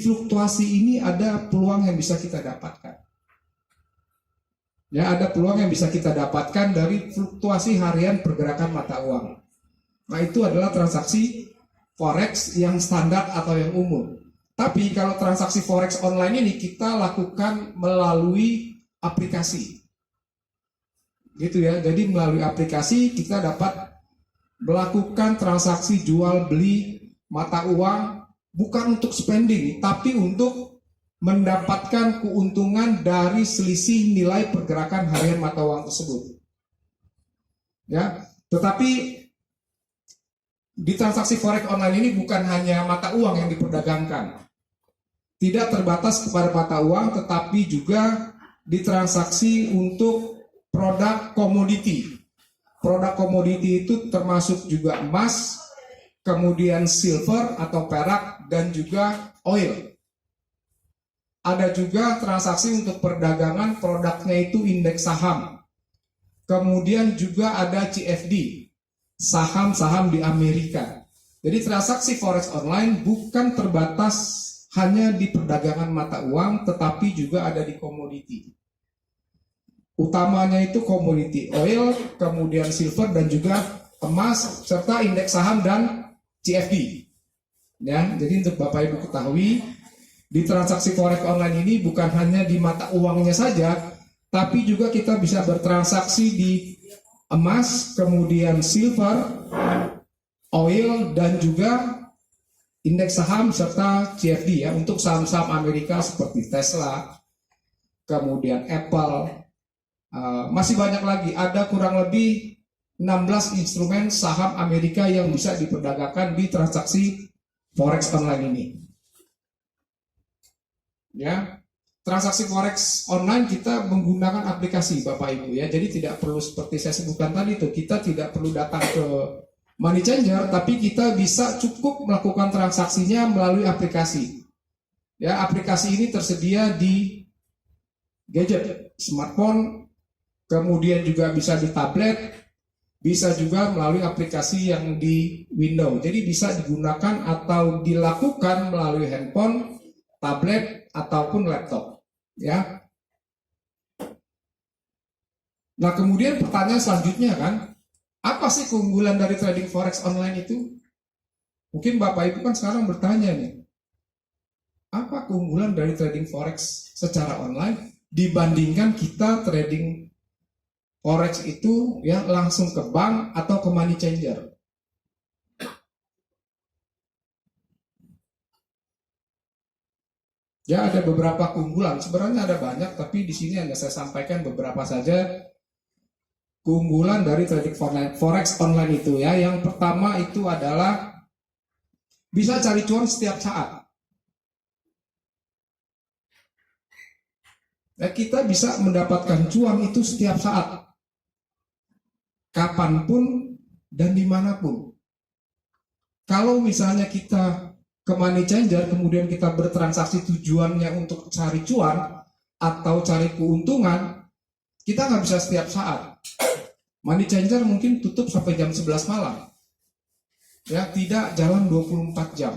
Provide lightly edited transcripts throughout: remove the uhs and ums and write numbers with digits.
fluktuasi ini ada peluang yang bisa kita dapatkan. Ya, ada peluang yang bisa kita dapatkan dari fluktuasi harian pergerakan mata uang. Nah, itu adalah transaksi forex yang standar atau yang umum. Tapi kalau transaksi forex online ini kita lakukan melalui aplikasi. Gitu ya. Jadi melalui aplikasi kita dapat melakukan transaksi jual beli mata uang bukan untuk spending, tapi untuk mendapatkan keuntungan dari selisih nilai pergerakan harian mata uang tersebut. Ya, tetapi di transaksi forex online ini bukan hanya mata uang yang diperdagangkan. Tidak terbatas kepada mata uang, tetapi juga ditransaksi untuk produk komoditi. Produk komoditi itu termasuk juga emas, kemudian silver atau perak, dan juga oil. Ada juga transaksi untuk perdagangan produknya itu indeks saham. Kemudian juga ada CFD, saham-saham di Amerika. Jadi transaksi forex online bukan terbatas hanya di perdagangan mata uang, tetapi juga ada di komoditi. Utamanya itu komoditi oil, kemudian silver, dan juga emas, serta indeks saham dan CFD. Ya, jadi untuk Bapak Ibu ketahui, di transaksi forex online ini bukan hanya di mata uangnya saja, tapi juga kita bisa bertransaksi di emas, kemudian silver, oil, dan juga indeks saham serta CFD ya, untuk saham-saham Amerika seperti Tesla, kemudian Apple, masih banyak lagi. Ada kurang lebih 16 instrumen saham Amerika yang bisa diperdagangkan di transaksi forex online ini. Ya, transaksi forex online kita menggunakan aplikasi Bapak Ibu ya. Jadi tidak perlu seperti saya sebutkan tadi itu, kita tidak perlu datang ke money changer, tapi kita bisa cukup melakukan transaksinya melalui aplikasi. Ya, aplikasi ini tersedia di gadget, smartphone, kemudian juga bisa di tablet, bisa juga melalui aplikasi yang di Windows. Jadi bisa digunakan atau dilakukan melalui handphone, tablet, ataupun laptop. Ya. Nah, kemudian pertanyaan selanjutnya kan, apa sih keunggulan dari trading forex online itu? Mungkin Bapak Ibu kan sekarang bertanya nih, apa keunggulan dari trading forex secara online dibandingkan kita trading forex itu ya langsung ke bank atau ke money changer? Ya, ada beberapa keunggulan. Sebenarnya ada banyak, tapi di sini hanya saya sampaikan beberapa saja keunggulan dari trading forex online itu ya. Yang pertama itu adalah bisa cari cuan setiap saat. Ya, kita bisa mendapatkan cuan itu setiap saat, kapanpun dan dimanapun. Kalau misalnya kita ke money changer, kemudian kita bertransaksi tujuannya untuk cari cuan atau cari keuntungan, kita nggak bisa setiap saat. Money changer mungkin tutup sampai jam 11 malam. Ya, tidak jalan 24 jam.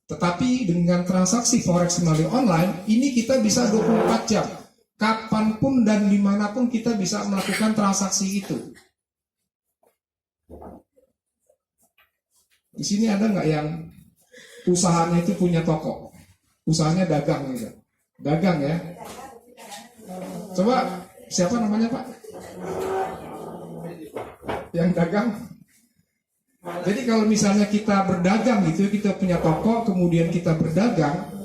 Tetapi dengan transaksi forex melalui online, ini kita bisa 24 jam. Kapanpun dan dimanapun kita bisa melakukan transaksi itu. Di sini ada nggak yang usahanya itu punya toko, usahanya dagang gitu, dagang ya? Coba siapa namanya Pak? Yang dagang? Jadi kalau misalnya kita berdagang gitu, kita punya toko, kemudian kita berdagang,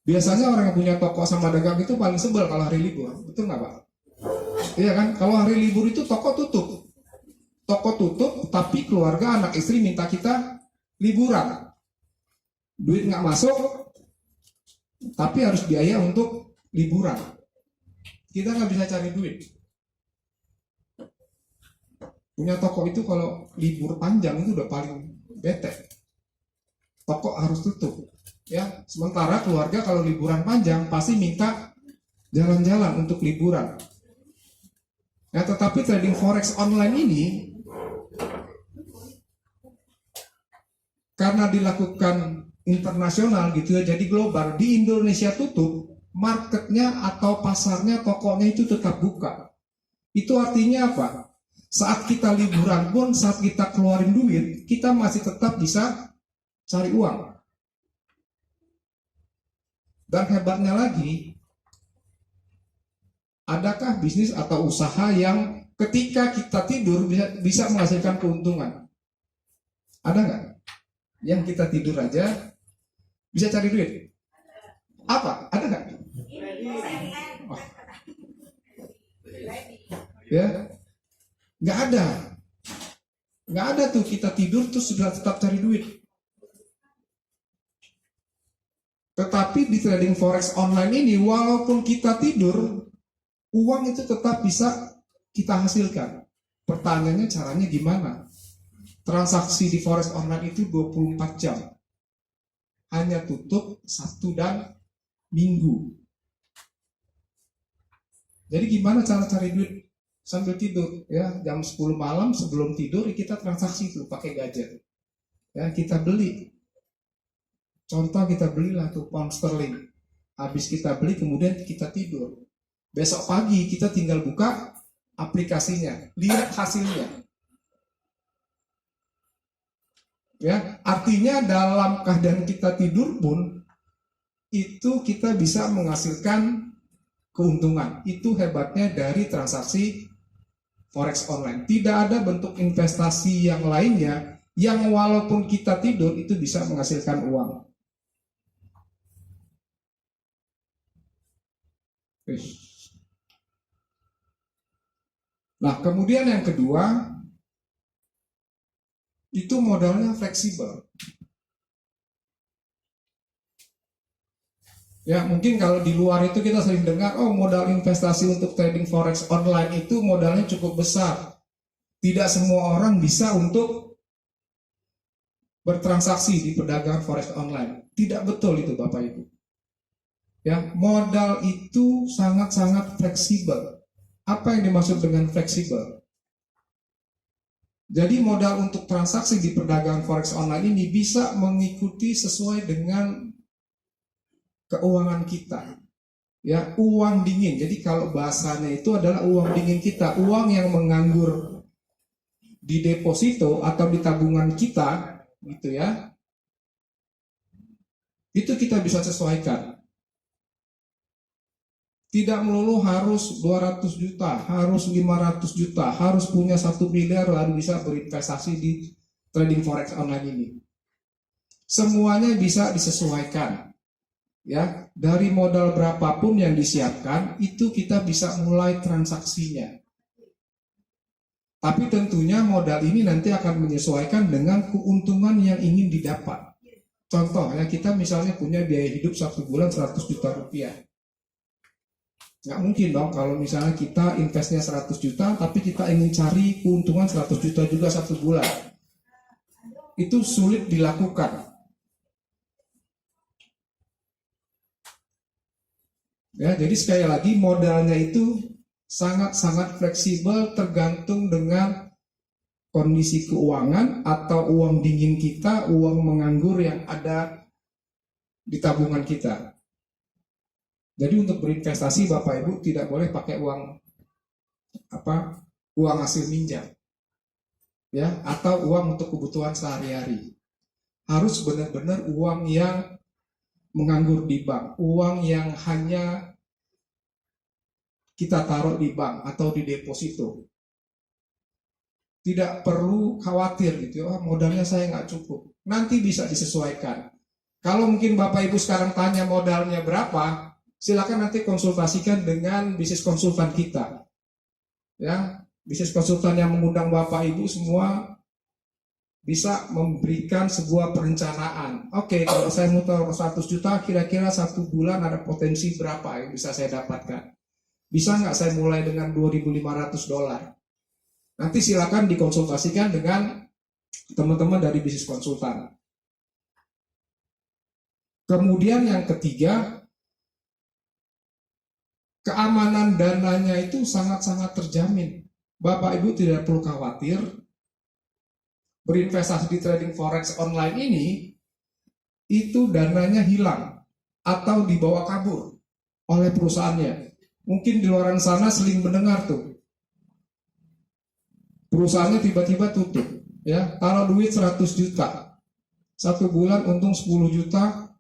biasanya orang yang punya toko sama dagang itu paling sebel kalau hari libur, betul nggak Pak? Iya kan? Kalau hari libur itu toko tutup. Toko tutup, tapi keluarga, anak istri minta kita liburan. Duit nggak masuk, tapi harus biaya untuk liburan. Kita nggak bisa cari duit. Punya toko itu kalau libur panjang itu udah paling bete. Toko harus tutup. Ya, sementara keluarga kalau liburan panjang pasti minta jalan-jalan untuk liburan. Ya, tetapi trading forex online ini, karena dilakukan internasional gitu ya, jadi global, di Indonesia tutup, marketnya atau pasarnya, tokonya itu tetap buka. Itu artinya apa? Saat kita liburan pun, saat kita keluarin duit, kita masih tetap bisa cari uang. Dan hebatnya lagi, adakah bisnis atau usaha yang ketika kita tidur bisa menghasilkan keuntungan? Ada nggak? Yang kita tidur aja bisa cari duit? Apa? Ada nggak? Oh. Ya, nggak ada. Nggak ada tuh kita tidur terus sudah tetap cari duit. Tetapi di trading forex online ini, walaupun kita tidur, uang itu tetap bisa kita hasilkan. Pertanyaannya caranya gimana? Transaksi di forex online itu 24 jam. Hanya tutup Sabtu dan Minggu. Jadi gimana cara cari duit sambil tidur? Ya, jam 10 malam sebelum tidur kita transaksi itu pakai gadget. Ya, kita beli. Contoh kita belilah tuh pound sterling. Habis kita beli kemudian kita tidur. Besok pagi kita tinggal buka aplikasinya, lihat hasilnya. Ya, artinya dalam keadaan kita tidur pun itu kita bisa menghasilkan keuntungan. Itu hebatnya dari transaksi forex online. Tidak ada bentuk investasi yang lainnya yang walaupun kita tidur itu bisa menghasilkan uang. Nah, kemudian yang kedua, itu modalnya fleksibel. Ya, mungkin kalau di luar itu kita sering dengar, oh modal investasi untuk trading forex online itu modalnya cukup besar. Tidak semua orang bisa untuk bertransaksi di perdagangan forex online. Tidak betul itu Bapak Ibu. Ya, modal itu sangat-sangat fleksibel. Apa yang dimaksud dengan fleksibel? Jadi modal untuk transaksi di perdagangan forex online ini bisa mengikuti sesuai dengan keuangan kita. Ya, uang dingin. Jadi kalau bahasanya itu adalah uang dingin kita, uang yang menganggur di deposito atau di tabungan kita, gitu ya. Itu kita bisa sesuaikan. Tidak melulu harus 200 juta, harus 500 juta, harus punya 1 miliar lalu bisa berinvestasi di trading forex online ini. Semuanya bisa disesuaikan. Ya, dari modal berapapun yang disiapkan, itu kita bisa mulai transaksinya. Tapi tentunya modal ini nanti akan menyesuaikan dengan keuntungan yang ingin didapat. Contoh, ya kita misalnya punya biaya hidup 1 bulan 100 juta rupiah. Nggak mungkin dong kalau misalnya kita investnya 100 juta tapi kita ingin cari keuntungan 100 juta juga 1 bulan. Itu sulit dilakukan. Ya, jadi sekali lagi modalnya itu sangat-sangat fleksibel tergantung dengan kondisi keuangan atau uang dingin kita, uang menganggur yang ada di tabungan kita. Jadi untuk berinvestasi Bapak Ibu tidak boleh pakai uang hasil minjam, ya, atau uang untuk kebutuhan sehari-hari. Harus benar-benar uang yang menganggur di bank, uang yang hanya kita taruh di bank atau di deposito. Tidak perlu khawatir gitu, oh, modalnya saya nggak cukup. Nanti bisa disesuaikan. Kalau mungkin Bapak Ibu sekarang tanya modalnya berapa, silakan nanti konsultasikan dengan bisnis konsultan kita. Ya, bisnis konsultan yang mengundang Bapak Ibu semua bisa memberikan sebuah perencanaan. Oke, kalau saya mau taruh 100 juta, kira-kira 1 bulan ada potensi berapa yang bisa saya dapatkan? Bisa nggak saya mulai dengan $2.500? Nanti silakan dikonsultasikan dengan teman-teman dari bisnis konsultan. Kemudian yang ketiga, keamanan dananya itu sangat-sangat terjamin. Bapak Ibu tidak perlu khawatir berinvestasi di trading forex online ini, itu dananya hilang atau dibawa kabur oleh perusahaannya. Mungkin di luar sana sering mendengar tuh, perusahaannya tiba-tiba tutup, ya, taruh duit 100 juta, 1 bulan untung 10 juta,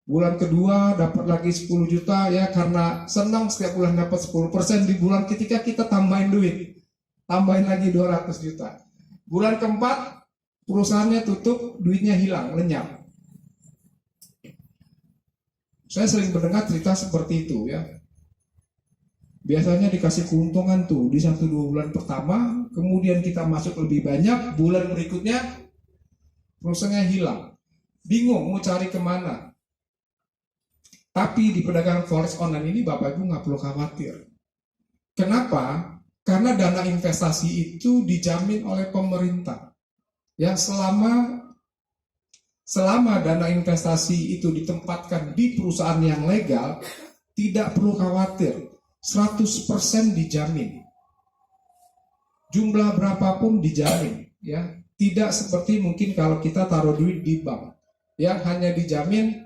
bulan kedua dapat lagi 10 juta, ya, karena senang setiap bulan dapat 10%, di bulan ketiga kita tambahin duit, tambahin lagi 200 juta. Bulan keempat perusahaannya tutup, duitnya hilang, lenyap. Saya sering mendengar cerita seperti itu, ya. Biasanya dikasih keuntungan tuh di 1-2 bulan pertama, kemudian kita masuk lebih banyak, bulan berikutnya perusahaannya hilang. Bingung mau cari kemana. Tapi di perdagangan forex online ini Bapak Ibu nggak perlu khawatir. Kenapa? Karena dana investasi itu dijamin oleh pemerintah. Ya, selama dana investasi itu ditempatkan di perusahaan yang legal, tidak perlu khawatir, 100% dijamin. Jumlah berapapun dijamin, ya. Tidak seperti mungkin kalau kita taruh duit di bank, yang hanya dijamin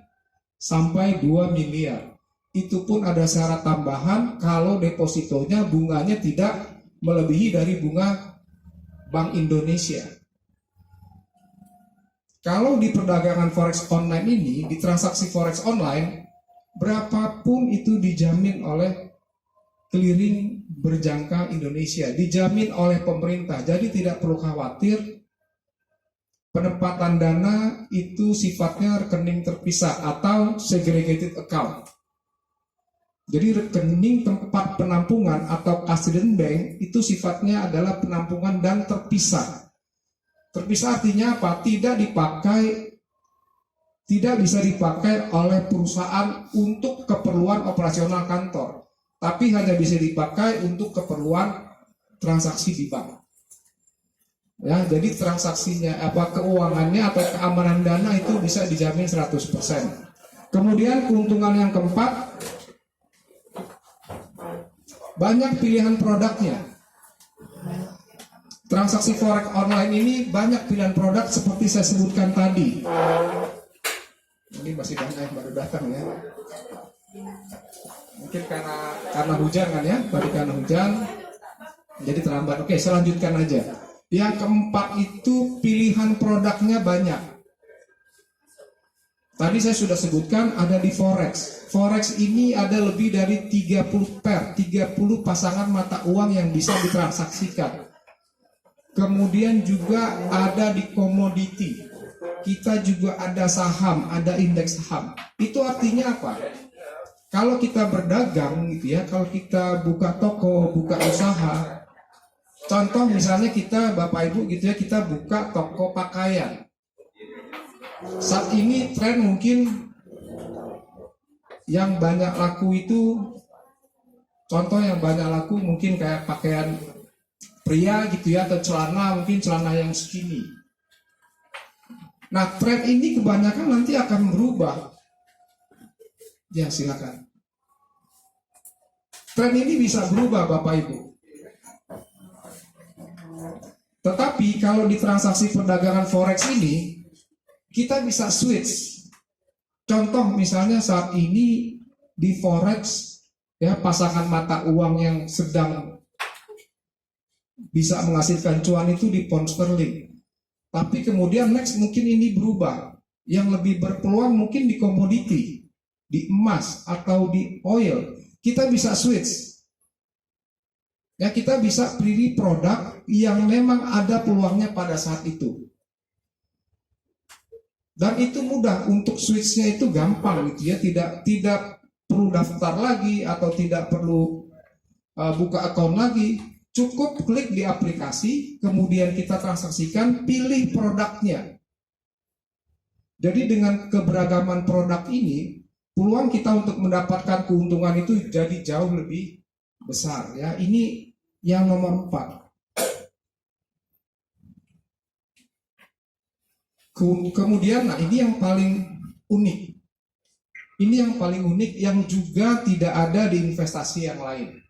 sampai 2 miliar. Itu pun ada syarat tambahan kalau depositonya bunganya tidak melebihi dari bunga Bank Indonesia. Kalau di perdagangan forex online ini, di transaksi forex online, berapapun itu dijamin oleh clearing berjangka Indonesia, dijamin oleh pemerintah. Jadi tidak perlu khawatir, penempatan dana itu sifatnya rekening terpisah atau segregated account. Jadi rekening tempat penampungan atau custodian bank itu sifatnya adalah penampungan dan terpisah. Terpisah artinya apa? Tidak bisa dipakai oleh perusahaan untuk keperluan operasional kantor, tapi hanya bisa dipakai untuk keperluan transaksi di bank. Ya, jadi transaksinya keuangannya atau keamanan dana itu bisa dijamin 100%. Kemudian keuntungan yang keempat, banyak pilihan produknya. Transaksi forex online ini banyak pilihan produk seperti saya sebutkan tadi. Ini masih banyak yang baru datang, ya. Mungkin karena hujan kan, ya, tadi karena hujan jadi terlambat. Oke, saya lanjutkan aja. Yang keempat itu pilihan produknya banyak. Tadi saya sudah sebutkan ada di forex. Forex ini ada lebih dari 30 pasangan mata uang yang bisa ditransaksikan. Kemudian juga ada di komoditi. Kita juga ada saham, ada indeks saham. Itu artinya apa? Kalau kita berdagang gitu, ya, kalau kita buka toko, buka usaha, contoh misalnya kita Bapak Ibu gitu, ya, kita buka toko pakaian. Saat ini tren mungkin yang banyak laku itu, contoh yang banyak laku mungkin kayak pakaian pria gitu, ya, atau celana, mungkin celana yang skinny. Nah, tren ini kebanyakan nanti akan berubah. Ya, silakan. Tren ini bisa berubah Bapak Ibu. Tetapi kalau di transaksi perdagangan forex ini, kita bisa switch. Contoh misalnya saat ini di forex, ya, pasangan mata uang yang sedang bisa menghasilkan cuan itu di pound sterling. Tapi kemudian next mungkin ini berubah. Yang lebih berpeluang mungkin di komoditi, di emas atau di oil. Kita bisa switch. Ya, kita bisa pilih produk yang memang ada peluangnya pada saat itu. Dan itu mudah, untuk switch-nya itu gampang gitu, ya, tidak perlu daftar lagi atau tidak perlu buka akun lagi. Cukup klik di aplikasi, kemudian kita transaksikan, pilih produknya. Jadi dengan keberagaman produk ini, peluang kita untuk mendapatkan keuntungan itu jadi jauh lebih besar, ya. Ini yang nomor 4. Kemudian, nah, ini yang paling unik. Ini yang paling unik yang juga tidak ada di investasi yang lain.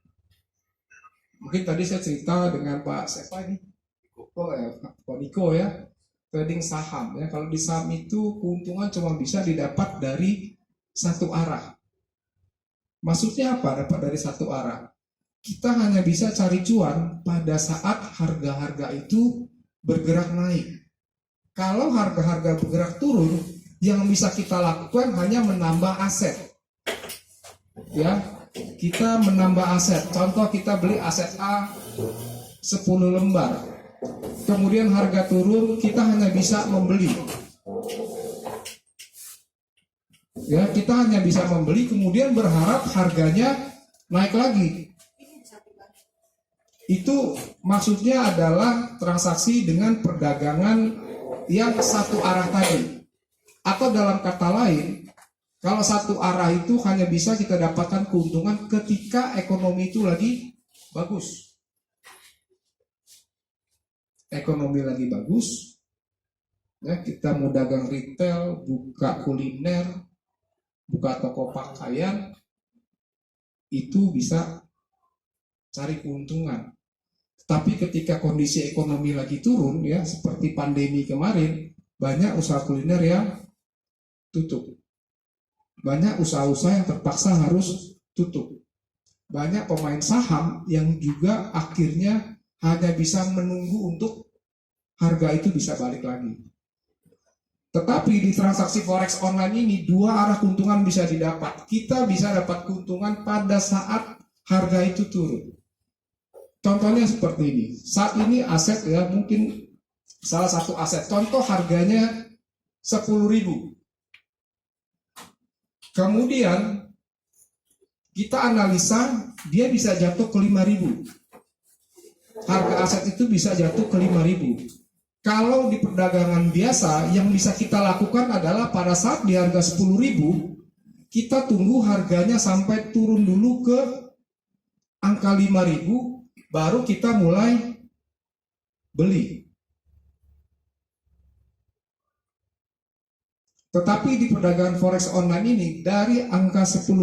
Mungkin tadi saya cerita dengan Pak Sepa ini, Pak Niko, ya. trading saham ya. Kalau di saham itu keuntungan cuma bisa didapat dari satu arah. Maksudnya apa? Dapat dari satu arah. Kita hanya bisa cari cuan pada saat harga-harga itu bergerak naik. Kalau harga-harga bergerak turun, yang bisa kita lakukan hanya menambah aset. Ya, kita menambah aset. Contoh kita beli aset A 10 lembar. Kemudian harga turun, kita hanya bisa membeli. Ya, kita hanya bisa membeli kemudian berharap harganya naik lagi. Itu maksudnya adalah transaksi dengan perdagangan yang satu arah tadi. Atau dalam kata lain, kalau satu arah itu hanya bisa kita dapatkan keuntungan ketika ekonomi itu lagi bagus. Ekonomi lagi bagus, ya, kita mau dagang retail, buka kuliner, buka toko pakaian, itu bisa cari keuntungan. Tapi ketika kondisi ekonomi lagi turun, ya seperti pandemi kemarin, banyak usaha kuliner yang tutup. Banyak usaha-usaha yang terpaksa harus tutup. Banyak pemain saham yang juga akhirnya hanya bisa menunggu untuk harga itu bisa balik lagi. Tetapi di transaksi forex online ini dua arah keuntungan bisa didapat. Kita bisa dapat keuntungan pada saat harga itu turun. Contohnya seperti ini. Saat ini aset ya mungkin salah satu aset. Contoh harganya 10.000. Kemudian kita analisa dia bisa jatuh ke 5.000. Harga aset itu bisa jatuh ke 5.000. Kalau di perdagangan biasa yang bisa kita lakukan adalah pada saat di harga 10.000 kita tunggu harganya sampai turun dulu ke angka 5.000 baru kita mulai beli. Tetapi di perdagangan forex online ini dari angka 10.000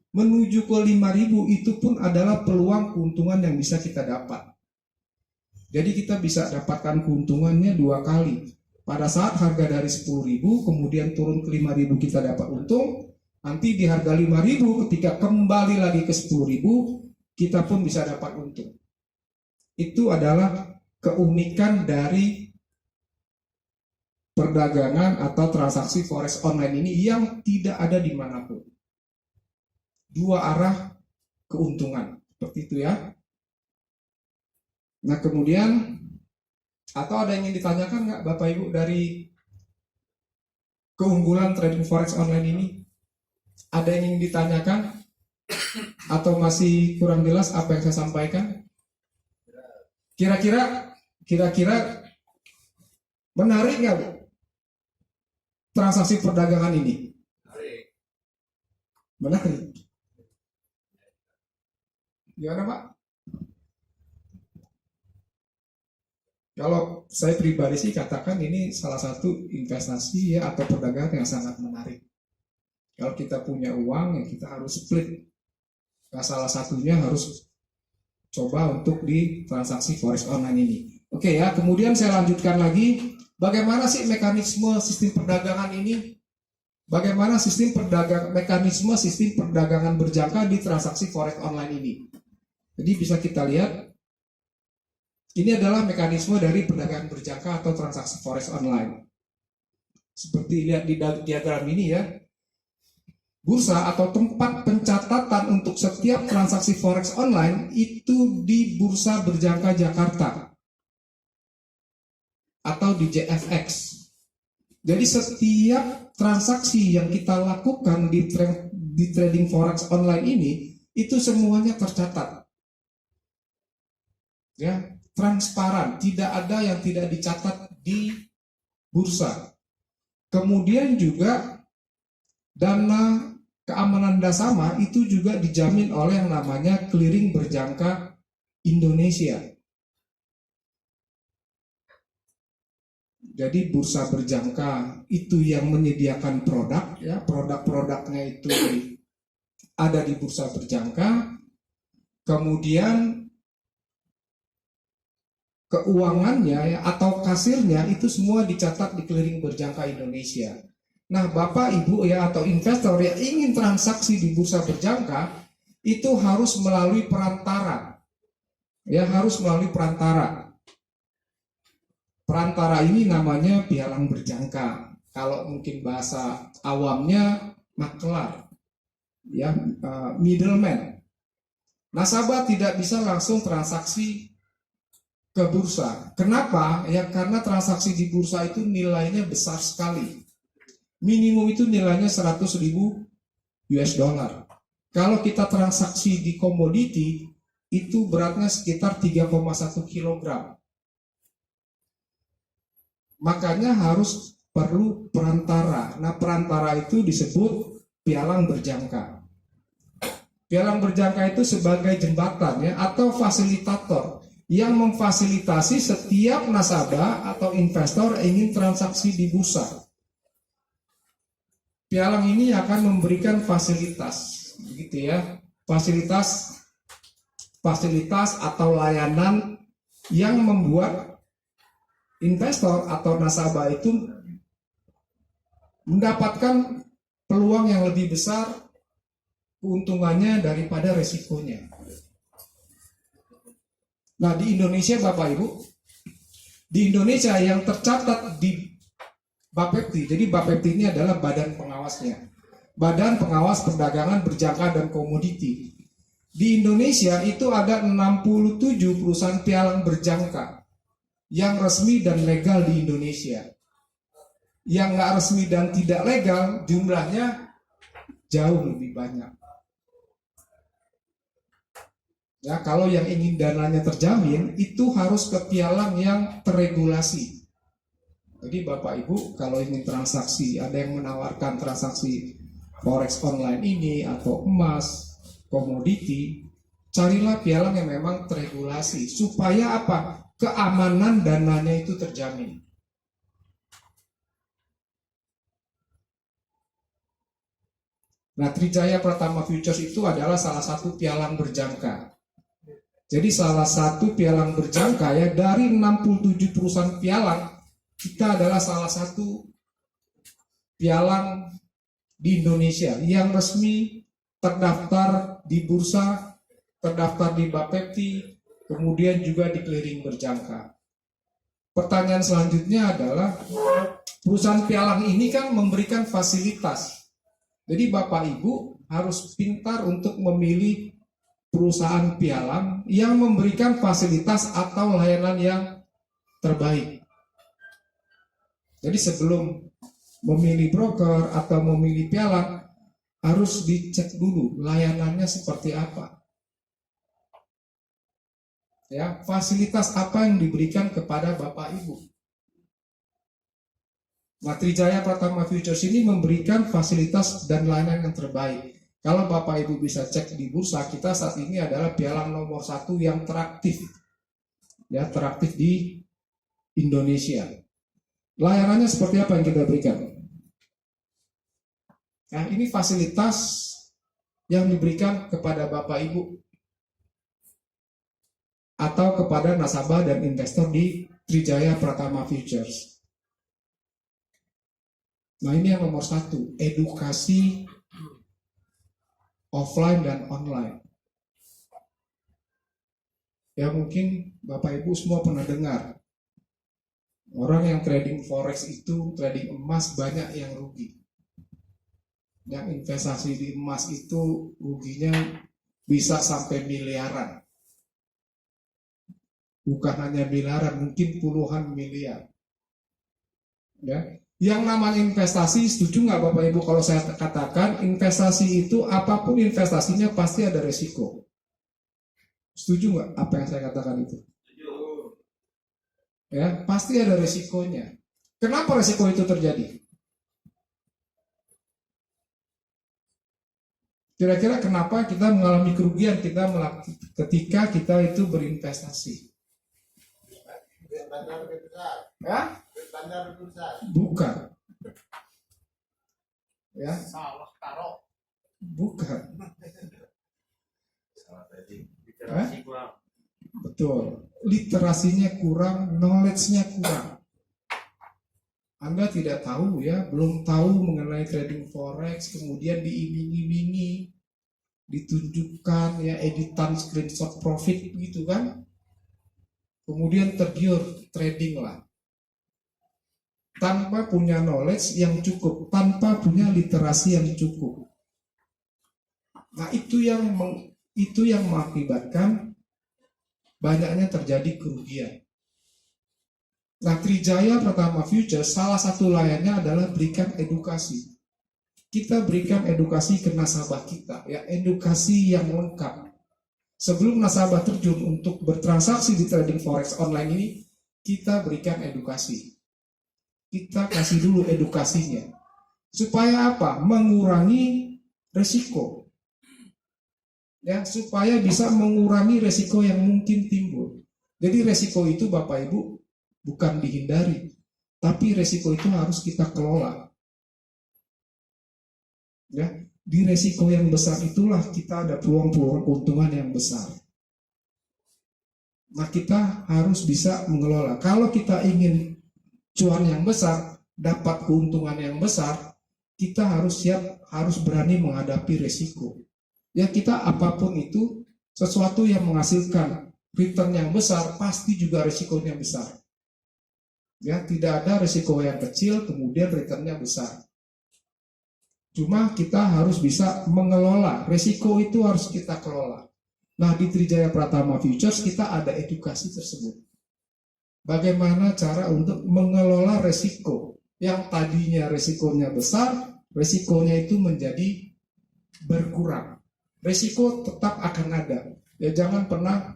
menuju ke 5.000 itu pun adalah peluang keuntungan yang bisa kita dapat. Jadi kita bisa dapatkan keuntungannya dua kali. Pada saat harga dari 10.000 kemudian turun ke 5.000 kita dapat untung. Nanti di harga 5.000 ketika kembali lagi ke 10.000 kita pun bisa dapat untung. Itu adalah keunikan dari perdagangan atau transaksi forex online ini yang tidak ada dimanapun. Dua arah keuntungan, seperti itu ya. Nah kemudian, atau ada yang ingin ditanyakan nggak Bapak Ibu dari keunggulan trading forex online ini? Ada yang ingin ditanyakan? Atau masih kurang jelas apa yang saya sampaikan? Kira-kira menarik nggak Bu? Transaksi perdagangan ini? Menarik. Gimana Pak? Kalau saya pribadi sih katakan ini salah satu investasi ya atau perdagangan yang sangat menarik. Kalau kita punya uang ya kita harus split. Nah, salah satunya harus coba untuk di transaksi forex online ini. Oke ya, kemudian saya lanjutkan lagi. Bagaimana sih mekanisme sistem perdagangan ini? Bagaimana mekanisme sistem perdagangan berjangka di transaksi forex online ini? Jadi bisa kita lihat, ini adalah mekanisme dari perdagangan berjangka atau transaksi forex online. Seperti lihat di diagram ini ya. Bursa atau tempat pencatatan untuk setiap transaksi forex online itu di Bursa Berjangka Jakarta atau di JFX. Jadi setiap transaksi yang kita lakukan di trading forex online ini itu semuanya tercatat. Ya, transparan, tidak ada yang tidak dicatat di bursa. Kemudian juga dana keamanan dasama itu juga dijamin oleh yang namanya Clearing Berjangka Indonesia. Jadi bursa berjangka itu yang menyediakan produk, ya produk-produknya itu ada di bursa berjangka. Kemudian keuangannya ya, atau kasirnya itu semua dicatat di clearing berjangka Indonesia. Nah, Bapak Ibu ya atau investor yang ingin transaksi di bursa berjangka itu harus melalui perantara. Ya, harus melalui perantara. Perantara ini namanya pialang berjangka. Kalau mungkin bahasa awamnya maklar. Ya, middleman. Nasabah tidak bisa langsung transaksi ke bursa. Kenapa? Ya karena transaksi di bursa itu nilainya besar sekali. Minimum itu nilainya 100.000 US dollar. Kalau kita transaksi di komoditi itu beratnya sekitar 3,1 kilogram. Makanya harus perlu perantara. Nah, perantara itu disebut pialang berjangka. Pialang berjangka itu sebagai jembatan ya atau fasilitator yang memfasilitasi setiap nasabah atau investor ingin transaksi di bursa. Pialang ini akan memberikan fasilitas, begitu ya, fasilitas atau layanan yang membuat investor atau nasabah itu mendapatkan peluang yang lebih besar keuntungannya daripada resikonya. Nah, di Indonesia Bapak Ibu, di Indonesia yang tercatat di Bapepti, jadi Bapepti ini adalah badan pengawasnya. Badan Pengawas Perdagangan Berjangka dan Komoditi. Di Indonesia itu ada 67 perusahaan pialang berjangka yang resmi dan legal di Indonesia. Yang nggak resmi dan tidak legal jumlahnya jauh lebih banyak. Ya, kalau yang ingin dananya terjamin itu harus ke pialang yang terregulasi. Jadi Bapak Ibu kalau ingin transaksi, ada yang menawarkan transaksi forex online ini atau emas, komoditi, carilah pialang yang memang terregulasi supaya apa? Keamanan dananya itu terjamin. Nah, Trijaya Pratama Futures itu adalah salah satu pialang berjangka. Jadi salah satu pialang berjangka ya dari 67 perusahaan pialang, kita adalah salah satu pialang di Indonesia yang resmi terdaftar di bursa, terdaftar di Bapepti, kemudian juga di clearing berjangka. Pertanyaan selanjutnya adalah perusahaan pialang ini kan memberikan fasilitas. Jadi Bapak Ibu harus pintar untuk memilih perusahaan pialang yang memberikan fasilitas atau layanan yang terbaik. Jadi sebelum memilih broker atau memilih pialang harus dicek dulu layanannya seperti apa. Ya, fasilitas apa yang diberikan kepada Bapak Ibu. Nah, Trijaya Pratama Futures ini memberikan fasilitas dan layanan yang terbaik. Kalau Bapak Ibu bisa cek di bursa, kita saat ini adalah pialang nomor 1 yang teraktif. Ya, teraktif di Indonesia. Layanannya seperti apa yang kita berikan? Nah, ini fasilitas yang diberikan kepada Bapak Ibu atau kepada nasabah dan investor di Trijaya Pratama Futures. Nah, ini yang nomor 1, edukasi offline dan online. Ya mungkin Bapak Ibu semua pernah dengar orang yang trading forex itu, trading emas banyak yang rugi. Yang investasi di emas itu ruginya bisa sampai miliaran. Bukan hanya miliaran, mungkin puluhan miliar. Ya. Yang namanya investasi, setuju nggak Bapak Ibu kalau saya katakan investasi itu apapun investasinya pasti ada resiko. Setuju nggak apa yang saya katakan itu? Setuju. Ya, pasti ada resikonya. Kenapa resiko itu terjadi? Kira-kira kenapa kita mengalami kerugian ketika kita itu berinvestasi? Ya? Bukan. Ya. Salah taruh. Bukan. Salah tadi. Literasi kurang. Betul. Literasinya kurang, knowledge-nya kurang. Anda tidak tahu ya, belum tahu mengenai trading forex, kemudian diiming-imingi, ditunjukkan ya editan screenshot profit gitu kan. Kemudian tergiur trading lah. Tanpa punya knowledge yang cukup, tanpa punya literasi yang cukup. Nah, itu yang mengakibatkan banyaknya terjadi kerugian. Nah, Trijaya Pratama Futures salah satu layannya adalah berikan edukasi. Kita berikan edukasi ke nasabah kita, ya, edukasi yang lengkap. Sebelum nasabah terjun untuk bertransaksi di trading forex online ini, kita berikan edukasi. Kita kasih dulu edukasinya. Supaya apa? Mengurangi resiko. Ya, supaya bisa mengurangi resiko yang mungkin timbul. Jadi resiko itu Bapak Ibu bukan dihindari, tapi resiko itu harus kita kelola. Ya, di resiko yang besar itulah kita ada peluang-peluang keuntungan yang besar. Nah, kita harus bisa mengelola. Kalau kita ingin cuan yang besar, dapat keuntungan yang besar, kita harus siap, harus berani menghadapi resiko. Ya, kita apapun itu, sesuatu yang menghasilkan return yang besar, pasti juga resikonya besar. Ya, tidak ada risiko yang kecil kemudian returnnya besar. Cuma kita harus bisa mengelola, risiko itu harus kita kelola. Nah, di Trijaya Pratama Futures kita ada edukasi tersebut. Bagaimana cara untuk mengelola risiko yang tadinya risikonya besar, risikonya itu menjadi berkurang. Risiko tetap akan ada. Ya, jangan pernah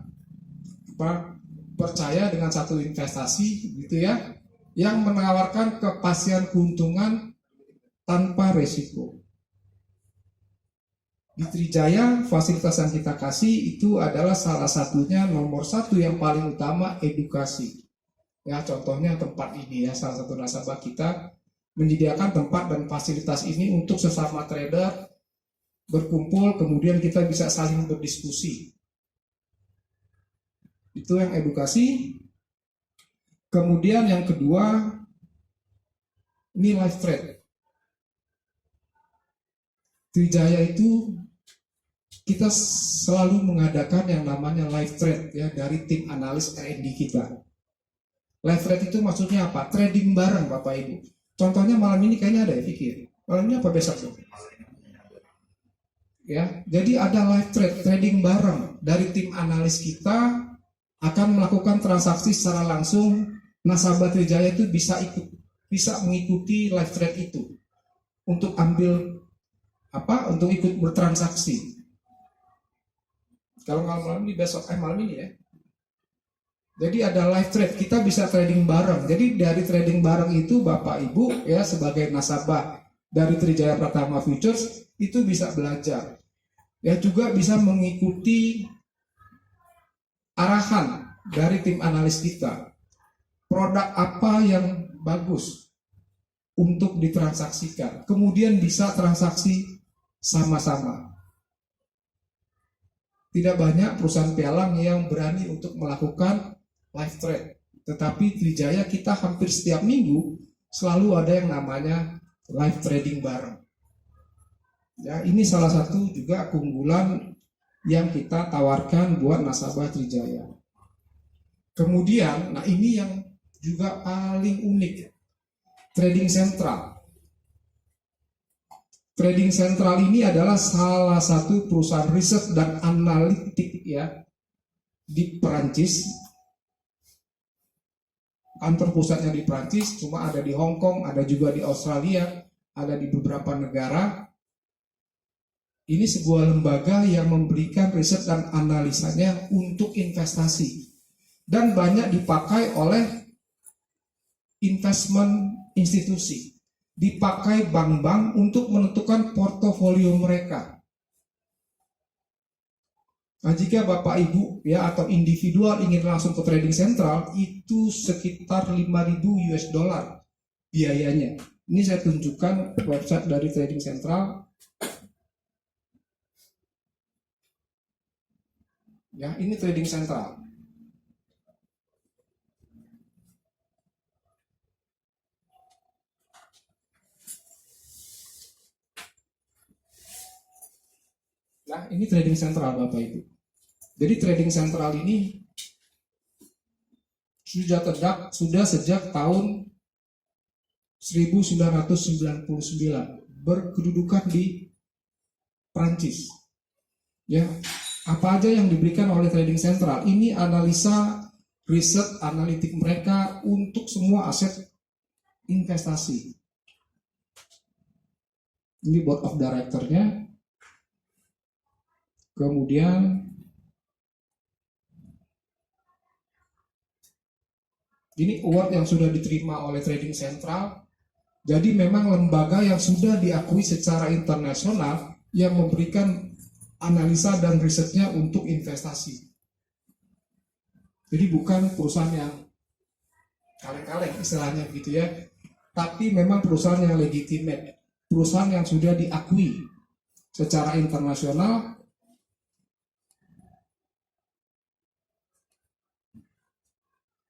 percaya dengan satu investasi gitu ya, yang menawarkan kepastian keuntungan tanpa resiko. Di Trijaya, fasilitas yang kita kasih itu adalah salah satunya, nomor satu yang paling utama, edukasi. Ya, contohnya tempat ini ya, salah satu nasabah kita menyediakan tempat dan fasilitas ini untuk sesama trader berkumpul, kemudian kita bisa saling berdiskusi. Itu yang edukasi. Kemudian yang kedua, ini live trade. Trijaya itu kita selalu mengadakan yang namanya live trade ya dari tim analis R&D kita. Live trade itu maksudnya apa? Trading bareng Bapak Ibu. Contohnya malam ini kayaknya ada ya, pikir. Malam ini apa besok? Ya, jadi ada live trade, trading bareng dari tim analis kita akan melakukan transaksi secara langsung. Nasabah Trijaya itu bisa mengikuti live trade itu untuk ambil apa? Untuk ikut bertransaksi. Kalau malam ini besok malam ini ya. Jadi ada live trade, kita bisa trading bareng. Jadi dari trading bareng itu Bapak Ibu ya sebagai nasabah dari Trijaya Pratama Futures itu bisa belajar. Ya, juga bisa mengikuti arahan dari tim analis kita. Produk apa yang bagus untuk ditransaksikan. Kemudian bisa transaksi sama-sama. Tidak banyak perusahaan pialang yang berani untuk melakukan live trade. Tetapi Trijaya kita hampir setiap minggu selalu ada yang namanya live trading bareng. Ya, ini salah satu juga keunggulan yang kita tawarkan buat nasabah Trijaya. Kemudian, nah ini yang juga paling unik, trading sentral. Trading sentral ini adalah salah satu perusahaan riset dan analitik ya di Perancis. Kantor pusatnya di Perancis, cuma ada di Hong Kong, ada juga di Australia, ada di beberapa negara. Ini sebuah lembaga yang memberikan riset dan analisanya untuk investasi dan banyak dipakai oleh investment institusi, dipakai bank-bank untuk menentukan portofolio mereka. Nah, jika Bapak Ibu ya atau individual ingin langsung ke trading sentral itu sekitar 5.000 US dollar biayanya. Ini saya tunjukkan website dari trading sentral. Ya, ini trading sentral. Ya, ini trading sentral Bapak Ibu. Jadi trading sentral ini sudah sejak tahun 1999 berkedudukan di Prancis. Ya, apa aja yang diberikan oleh trading sentral? Ini analisa riset analitik mereka untuk semua aset investasi. Ini board of director-nya. Kemudian ini award yang sudah diterima oleh trading sentral. Jadi memang lembaga yang sudah diakui secara internasional yang memberikan analisa dan risetnya untuk investasi. Jadi bukan perusahaan yang kaleng-kaleng istilahnya gitu ya, tapi memang perusahaan yang legitimate, perusahaan yang sudah diakui secara internasional.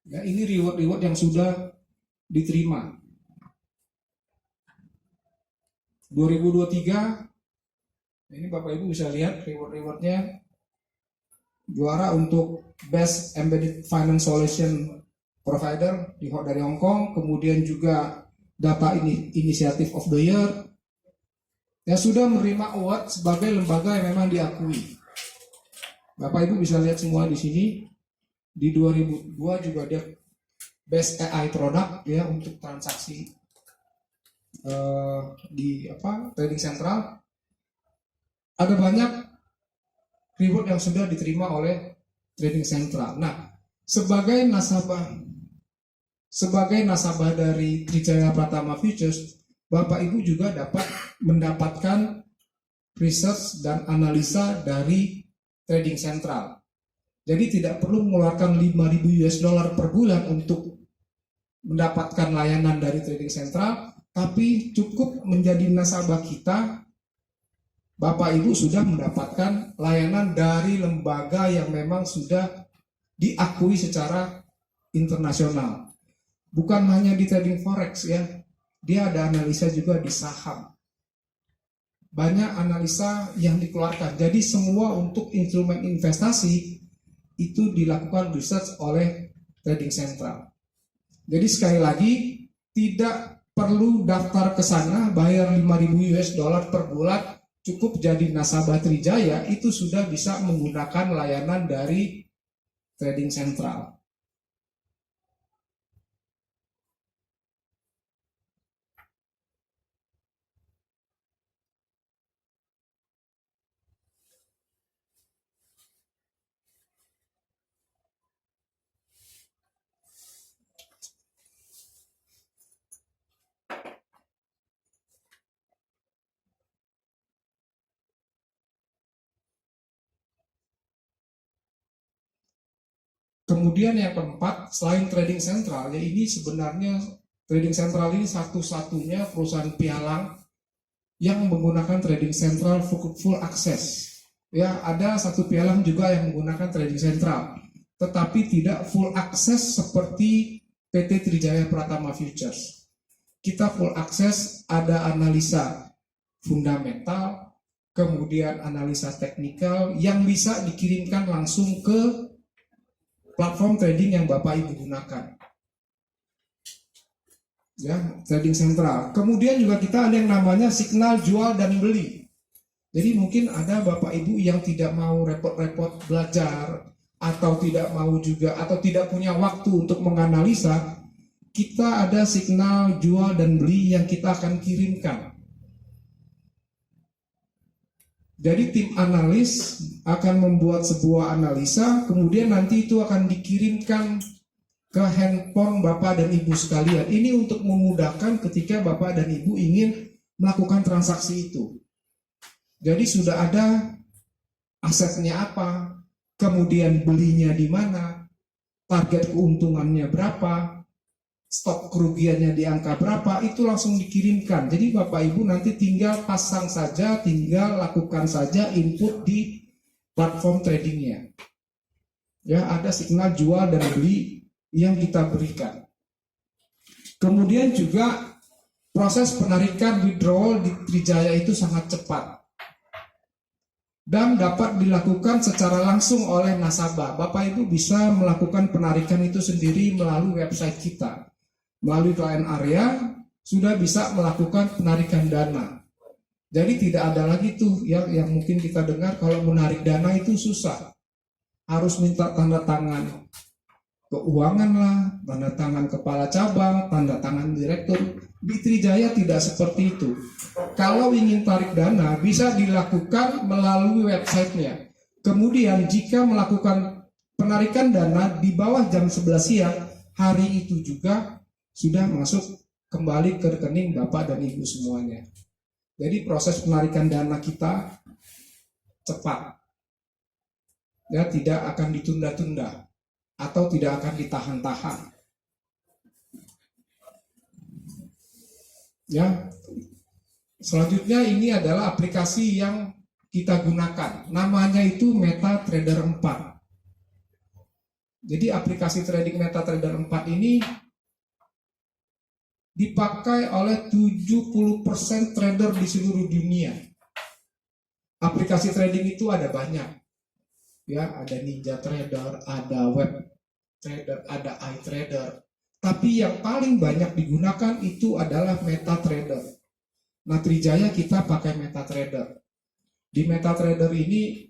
Ya, ini reward-reward yang sudah diterima. 2023, ini Bapak Ibu bisa lihat reward-rewardnya. Juara untuk Best Embedded Finance Solution Provider dari Hong Kong, kemudian juga Data Initiative of the Year. Ya, sudah menerima award sebagai lembaga yang memang diakui. Bapak Ibu bisa lihat semua di sini. Di 2002 juga dia Best AI Product ya untuk transaksi di trading sentral. Ada banyak reward yang sudah diterima oleh trading sentral. Nah, sebagai nasabah dari Trijaya Pratama Futures, Bapak Ibu juga dapat mendapatkan research dan analisa dari trading sentral. Jadi tidak perlu mengeluarkan 5.000 US dollar per bulan untuk mendapatkan layanan dari trading sentral, tapi cukup menjadi nasabah kita, Bapak Ibu sudah mendapatkan layanan dari lembaga yang memang sudah diakui secara internasional. Bukan hanya di trading forex ya, dia ada analisa juga di saham. Banyak analisa yang dikeluarkan. Jadi semua untuk instrumen investasi itu dilakukan research oleh trading sentral. Jadi sekali lagi tidak perlu daftar ke sana bayar 5.000 US dollar per bulan, cukup jadi nasabah Trijaya itu sudah bisa menggunakan layanan dari trading sentral. Kemudian yang keempat, selain trading sentral, ya ini sebenarnya trading sentral ini satu-satunya perusahaan pialang yang menggunakan trading sentral full access. Ya, ada satu pialang juga yang menggunakan trading sentral, tetapi tidak full access seperti PT Trijaya Pratama Futures. Kita full access, ada analisa fundamental, kemudian analisa teknikal yang bisa dikirimkan langsung ke platform trading yang Bapak Ibu gunakan. Ya, trading sentral. Kemudian juga kita ada yang namanya signal jual dan beli. Jadi mungkin ada Bapak Ibu yang tidak mau repot-repot belajar atau tidak mau juga atau tidak punya waktu untuk menganalisa. Kita ada signal jual dan beli yang kita akan kirimkan. Jadi tim analis akan membuat sebuah analisa, kemudian nanti itu akan dikirimkan ke handphone Bapak dan Ibu sekalian. Ini untuk memudahkan ketika Bapak dan Ibu ingin melakukan transaksi itu. Jadi sudah ada asetnya apa, kemudian belinya di mana, target keuntungannya berapa, stok kerugiannya di angka berapa, itu langsung dikirimkan. Jadi Bapak Ibu nanti tinggal pasang saja, tinggal lakukan saja input di platform tradingnya. Ya, ada signal jual dan beli yang kita berikan. Kemudian juga proses penarikan withdrawal di Trijaya itu sangat cepat. dan dapat dilakukan secara langsung oleh nasabah. Bapak Ibu bisa melakukan penarikan itu sendiri melalui website kita. Melalui client area sudah bisa melakukan penarikan dana. Jadi tidak ada lagi tuh yang mungkin kita dengar kalau menarik dana itu susah. Harus minta tanda tangan keuangan lah, tanda tangan kepala cabang, tanda tangan direktur. Di Trijaya tidak seperti itu. Kalau ingin tarik dana bisa dilakukan melalui websitenya. Kemudian jika melakukan penarikan dana di bawah jam 11 siang, hari itu juga sudah masuk kembali ke rekening Bapak dan Ibu semuanya. Jadi proses penarikan dana kita cepat. Ya, tidak akan ditunda-tunda atau tidak akan ditahan-tahan. Ya. Selanjutnya ini adalah aplikasi yang kita gunakan. Namanya itu MetaTrader 4. Jadi aplikasi trading MetaTrader 4 ini dipakai oleh 70% trader di seluruh dunia. Aplikasi trading itu ada banyak. Ya, ada Ninja Trader, ada Web Trader, ada iTrader. Tapi yang paling banyak digunakan itu adalah MetaTrader. Nah, Trijaya kita pakai MetaTrader. Di MetaTrader ini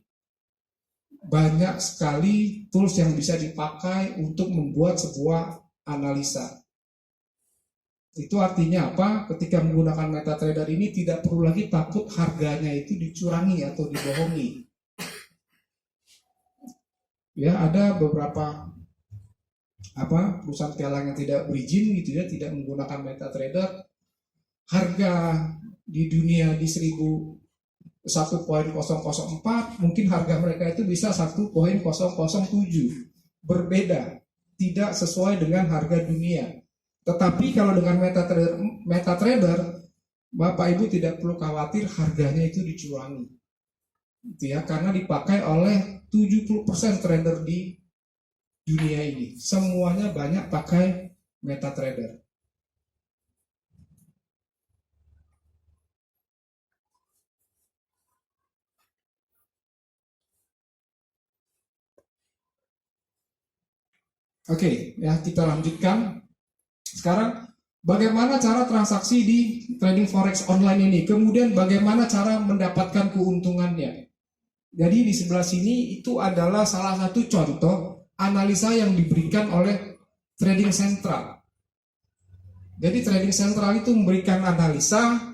banyak sekali tools yang bisa dipakai untuk membuat sebuah analisa. Itu artinya apa? Ketika menggunakan MetaTrader ini tidak perlu lagi takut harganya itu dicurangi atau dibohongi. Ya, ada beberapa perusahaan pialang yang tidak berizin gitu ya, tidak menggunakan MetaTrader. Harga di dunia di 1.004, mungkin harga mereka itu bisa 1.007. Berbeda, tidak sesuai dengan harga dunia. Tetapi kalau dengan MetaTrader, Bapak Ibu tidak perlu khawatir harganya itu dicurangi. Gitu ya, karena dipakai oleh 70% trader di dunia ini. Semuanya banyak pakai MetaTrader. Oke, ya kita lanjutkan. Sekarang bagaimana cara transaksi di trading forex online ini? Kemudian bagaimana cara mendapatkan keuntungannya? Jadi di sebelah sini itu adalah salah satu contoh analisa yang diberikan oleh Trading Central. Jadi Trading Central itu memberikan analisa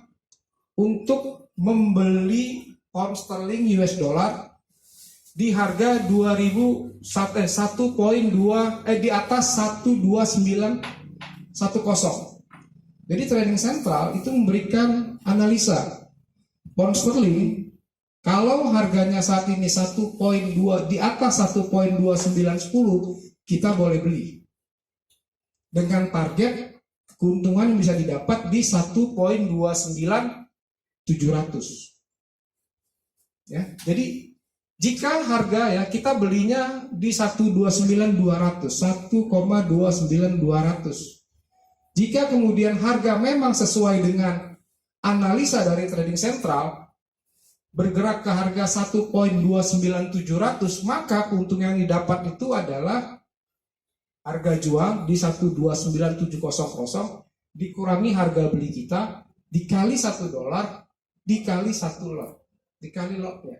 untuk membeli pound sterling US dollar di harga 1.2 di atas 12910. Jadi Trading Central itu memberikan analisa pound sterling kalau harganya saat ini 1.2 di atas 1.2910, kita boleh beli. Dengan target keuntungan yang bisa didapat di 1.29700. Ya, jadi jika harga ya kita belinya di 1.29200, 1.29200. Jika kemudian harga memang sesuai dengan analisa dari Trading Central, bergerak ke harga 1.29700, maka keuntungan yang didapat itu adalah harga jual di 1.29700 dikurangi harga beli kita dikali $1 dikali 1 lot, dikali lotnya.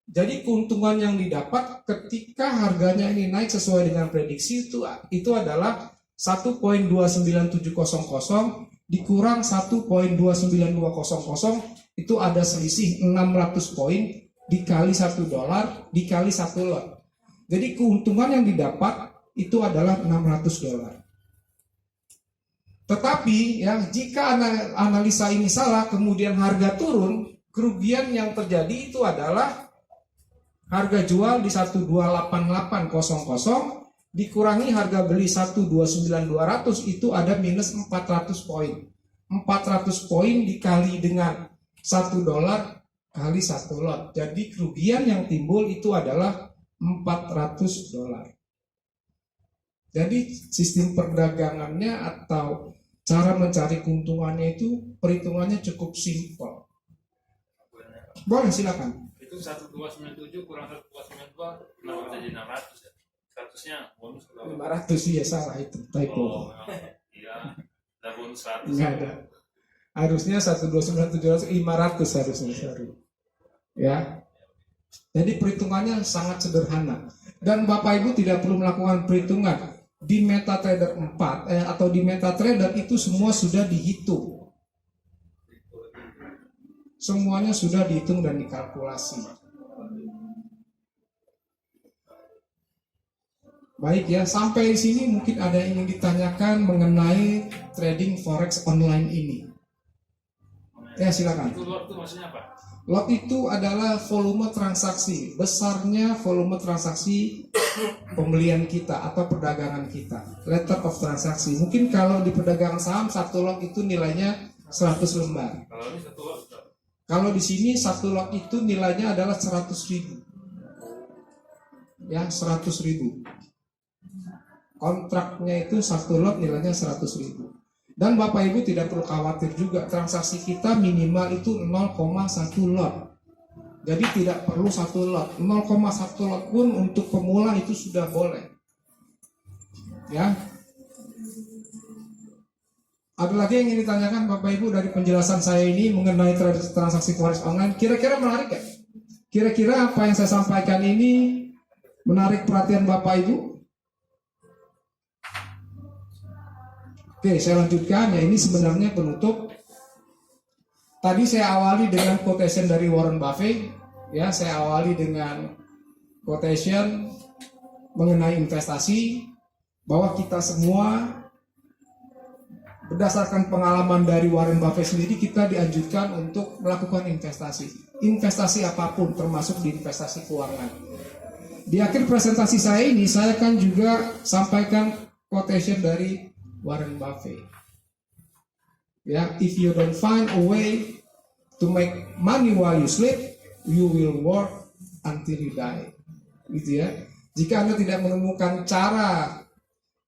Jadi keuntungan yang didapat ketika harganya ini naik sesuai dengan prediksi itu adalah 1.29700 dikurang 1.29200, itu ada selisih 600 poin dikali $1 dikali 1 lot. Jadi keuntungan yang didapat itu adalah $600. Tetapi ya jika analisa ini salah kemudian harga turun, kerugian yang terjadi itu adalah harga jual di 1.28800 dikurangi harga beli 1.29200, itu ada minus 400 poin. 400 poin dikali dengan $1 kali 1 lot. Jadi kerugian yang timbul itu adalah $400. Jadi sistem perdagangannya atau cara mencari keuntungannya itu perhitungannya cukup simpel. Boleh, silakan. Itu Itu 1297 kurang 1292 kenapa jadi 600 ya? 100-nya bonus berapa? 500 ya, salah itu typo. Oh, iya. Ada bonus 100. Enggak ada. Harusnya 129.700, 500 harusnya, sorry. Ya. Jadi perhitungannya sangat sederhana. Dan Bapak Ibu tidak perlu melakukan perhitungan. Di MetaTrader 4 atau di MetaTrader itu semua sudah dihitung. Semuanya sudah dihitung dan dikalkulasi. Baik ya, sampai sini mungkin ada yang ingin ditanyakan mengenai trading forex online ini. Ya, silakan. Itu lot itu maksudnya apa? Lot itu adalah volume transaksi, besarnya volume transaksi pembelian kita atau perdagangan kita. Letter of transaksi. Mungkin kalau di perdagangan saham satu lot itu nilainya 100 lembar. Kalau ini satu lot berapa? Kalau di sini satu lot itu nilainya adalah 100.000. Ya, 100.000. Kontraknya itu satu lot nilainya 100.000. Dan Bapak Ibu tidak perlu khawatir juga, transaksi kita minimal itu 0,1 lot. Jadi tidak perlu satu lot. 0,1 lot pun untuk pemula itu sudah boleh. Ya. Ada lagi yang ingin ditanyakan Bapak Ibu dari penjelasan saya ini mengenai transaksi forex online? Kira-kira menarik ya? Kira-kira apa yang saya sampaikan ini menarik perhatian Bapak Ibu? Oke, saya lanjutkan ya, ini sebenarnya penutup. Tadi saya awali dengan quotation dari Warren Buffett, ya, saya awali dengan quotation mengenai investasi, bahwa kita semua berdasarkan pengalaman dari Warren Buffett sendiri, kita dianjurkan untuk melakukan investasi. Investasi apapun, termasuk di investasi keuangan. Di akhir presentasi saya ini, saya akan juga sampaikan quotation dari Warren Buffett. Ya, if you don't find a way to make money while you sleep, you will work until you die. Gitu ya. Jika Anda tidak menemukan cara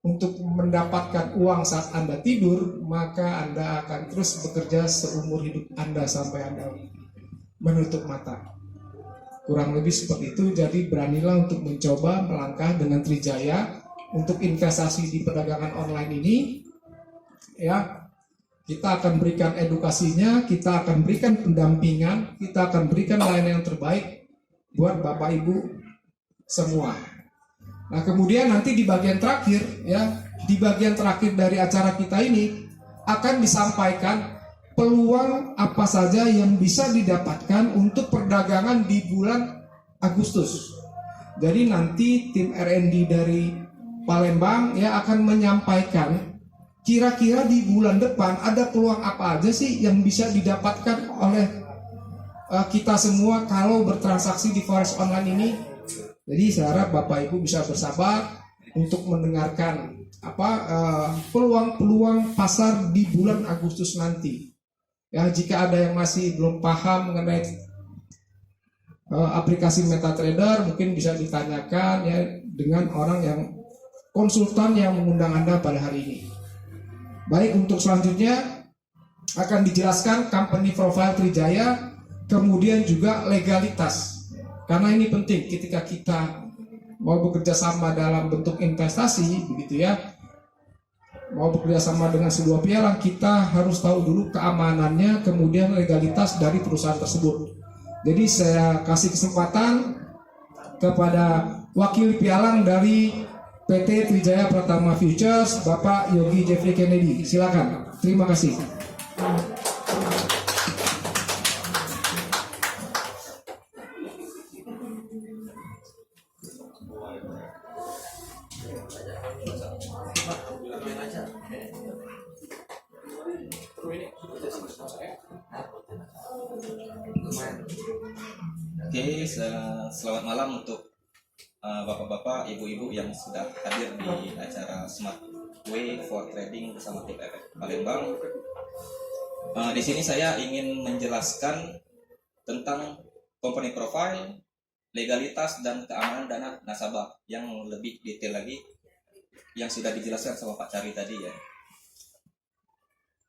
untuk mendapatkan uang saat Anda tidur, maka Anda akan terus bekerja seumur hidup Anda sampai Anda menutup mata. Kurang lebih seperti itu. Jadi beranilah untuk mencoba melangkah dengan Trijaya untuk investasi di perdagangan online ini. Ya, kita akan berikan edukasinya, kita akan berikan pendampingan, kita akan berikan layanan yang terbaik buat Bapak Ibu semua. Nah, kemudian nanti di bagian terakhir, ya, di bagian terakhir dari acara kita ini akan disampaikan peluang apa saja yang bisa didapatkan untuk perdagangan di bulan Agustus. Jadi nanti tim R&D dari Palembang ya akan menyampaikan kira-kira di bulan depan ada peluang apa aja sih yang bisa didapatkan oleh kita semua kalau bertransaksi di forex online ini. Jadi saya harap Bapak Ibu bisa bersabar untuk mendengarkan peluang-peluang pasar di bulan Agustus nanti. Ya, jika ada yang masih belum paham mengenai aplikasi MetaTrader, mungkin bisa ditanyakan ya dengan orang yang konsultan yang mengundang Anda pada hari ini. Baik, untuk selanjutnya akan dijelaskan company profile Trijaya, kemudian juga legalitas. Karena ini penting ketika kita mau bekerja sama dalam bentuk investasi, begitu ya. Mau bekerja sama dengan sebuah pialang, kita harus tahu dulu keamanannya, kemudian legalitas dari perusahaan tersebut. Jadi saya kasih kesempatan kepada wakil pialang dari PT Trijaya Pratama Futures, Bapak Yogi Jeffrey Kennedy. Silakan. Terima kasih. Oke, selamat malam untuk bapak-bapak, ibu-ibu yang sudah hadir di acara Smart Way for Trading bersama tim Efek Palembang. Di sini saya ingin menjelaskan tentang company profile, legalitas dan keamanan dana nasabah yang lebih detail lagi yang sudah dijelaskan sama Pak Cari tadi ya.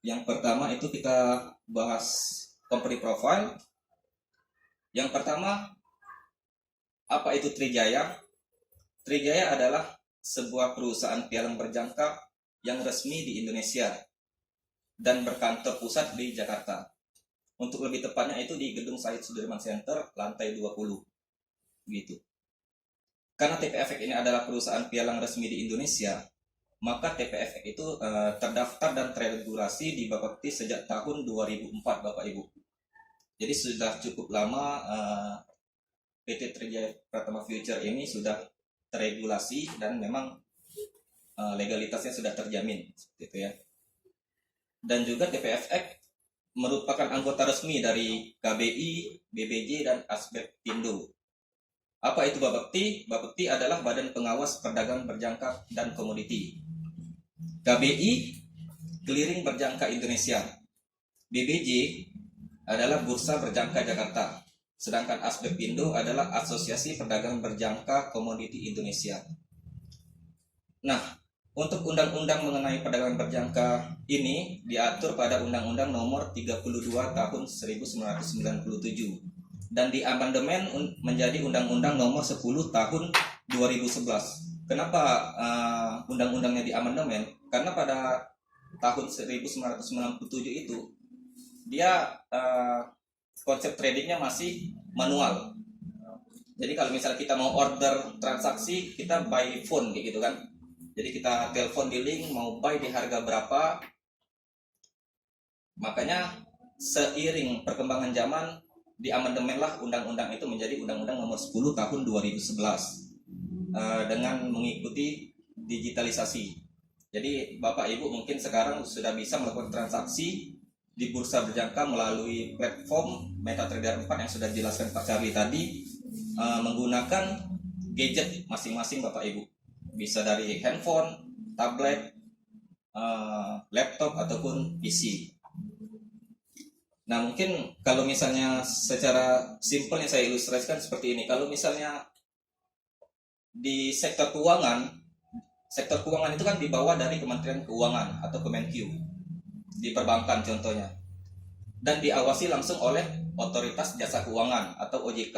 Yang pertama itu kita bahas company profile. Yang pertama, Apa itu Trijaya? Trijaya adalah sebuah perusahaan pialang berjangka yang resmi di Indonesia dan berkantor pusat di Jakarta. Untuk lebih tepatnya itu di Gedung Said Sudirman Center, lantai 20. Gitu. Karena TPFX ini adalah perusahaan pialang resmi di Indonesia, maka TPFX itu terdaftar dan teregulasi di Bapepti sejak tahun 2004, Bapak Ibu. Jadi sudah cukup lama PT Trijaya Pratama Future ini sudah teregulasi dan memang legalitasnya sudah terjamin, gitu ya. Dan juga TPFX merupakan anggota resmi dari KBI, BBJ, dan Asbeptindo. Apa itu Bapepti? Bapepti adalah Badan Pengawas Perdagangan Berjangka dan Komoditi. KBI, Clearing Berjangka Indonesia. BBJ adalah Bursa Berjangka Jakarta. Sedangkan Asbeptindo adalah Asosiasi Perdagangan Berjangka Komoditi Indonesia. Nah, untuk undang-undang mengenai perdagangan berjangka ini diatur pada Undang-Undang Nomor 32 Tahun 1997 dan diamandemen menjadi Undang-Undang Nomor 10 Tahun 2011. Kenapa undang-undangnya diamandemen? Karena pada tahun 1997 itu dia konsep tradingnya masih manual. Jadi kalau misalnya kita mau order transaksi, kita by phone kayak gitu kan. Jadi kita telepon di link mau buy di harga berapa. Makanya seiring perkembangan zaman diamandemenlah undang-undang itu menjadi Undang-Undang Nomor 10 Tahun 2011 dengan mengikuti digitalisasi. Jadi Bapak Ibu mungkin sekarang sudah bisa melakukan transaksi di bursa berjangka melalui platform MetaTrader 4 yang sudah dijelaskan Pak Charlie tadi, menggunakan gadget masing-masing Bapak Ibu. Bisa dari handphone, tablet, laptop ataupun PC. Nah mungkin kalau misalnya secara simpel yang saya ilustrasikan seperti ini. Kalau misalnya di sektor keuangan itu kan dibawa dari Kementerian Keuangan atau Kemenq di perbankan contohnya, dan diawasi langsung oleh Otoritas Jasa Keuangan atau OJK.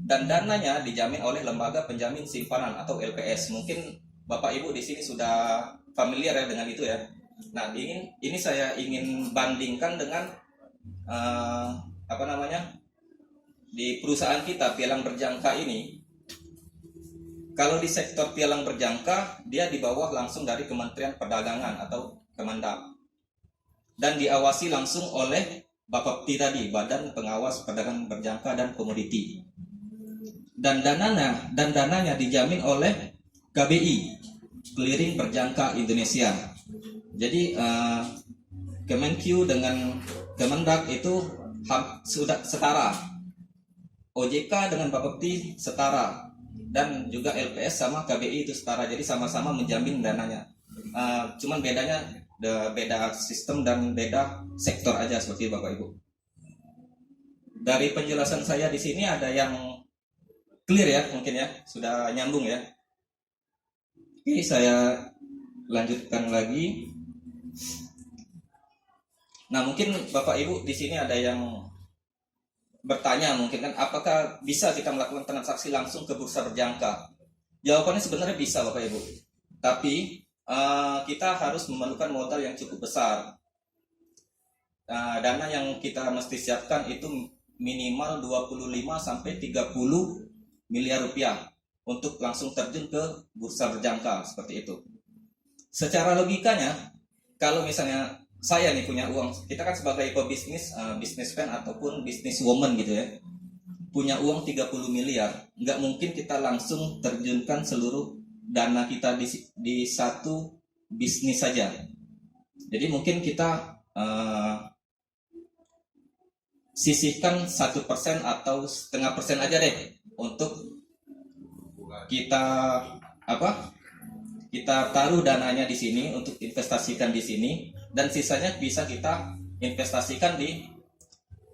Dan dananya dijamin oleh Lembaga Penjamin Simpanan atau LPS. Mungkin Bapak Ibu di sini sudah familiar ya dengan itu ya. Nah, ini saya ingin bandingkan dengan di perusahaan kita pialang berjangka ini. Kalau di sektor pialang berjangka, dia di bawah langsung dari Kementerian Perdagangan atau Kemendak. Dan diawasi langsung oleh Bapepti tadi, Badan Pengawas Perdagangan Berjangka dan Komoditi. Dan dananya dijamin oleh KBI, Clearing Berjangka Indonesia. Jadi Kemenq dengan Kemendak itu sudah setara. OJK dengan Bapepti setara, dan juga LPS sama KBI itu setara. Jadi sama-sama menjamin dananya. Cuman bedanya beda sistem dan beda sektor aja seperti Bapak Ibu. Dari penjelasan saya di sini ada yang clear ya, mungkin ya, sudah nyambung ya. Oke, saya lanjutkan lagi. Nah, mungkin Bapak Ibu di sini ada yang bertanya mungkin kan, apakah bisa kita melakukan transaksi langsung ke bursa berjangka? Jawabannya sebenarnya bisa Bapak Ibu. Tapi kita harus memerlukan modal yang cukup besar. Dana yang kita mesti siapkan itu minimal 25 sampai 30 miliar rupiah untuk langsung terjun ke bursa berjangka seperti itu. Secara logikanya, kalau misalnya saya nih punya uang, kita kan sebagai pebisnis, businessman ataupun businesswoman gitu ya, punya uang 30 miliar, nggak mungkin kita langsung terjunkan seluruh dana kita di satu bisnis saja. Jadi mungkin kita sisihkan 1% atau 0,5% aja deh untuk kita taruh dananya di sini untuk investasikan di sini, dan sisanya bisa kita investasikan di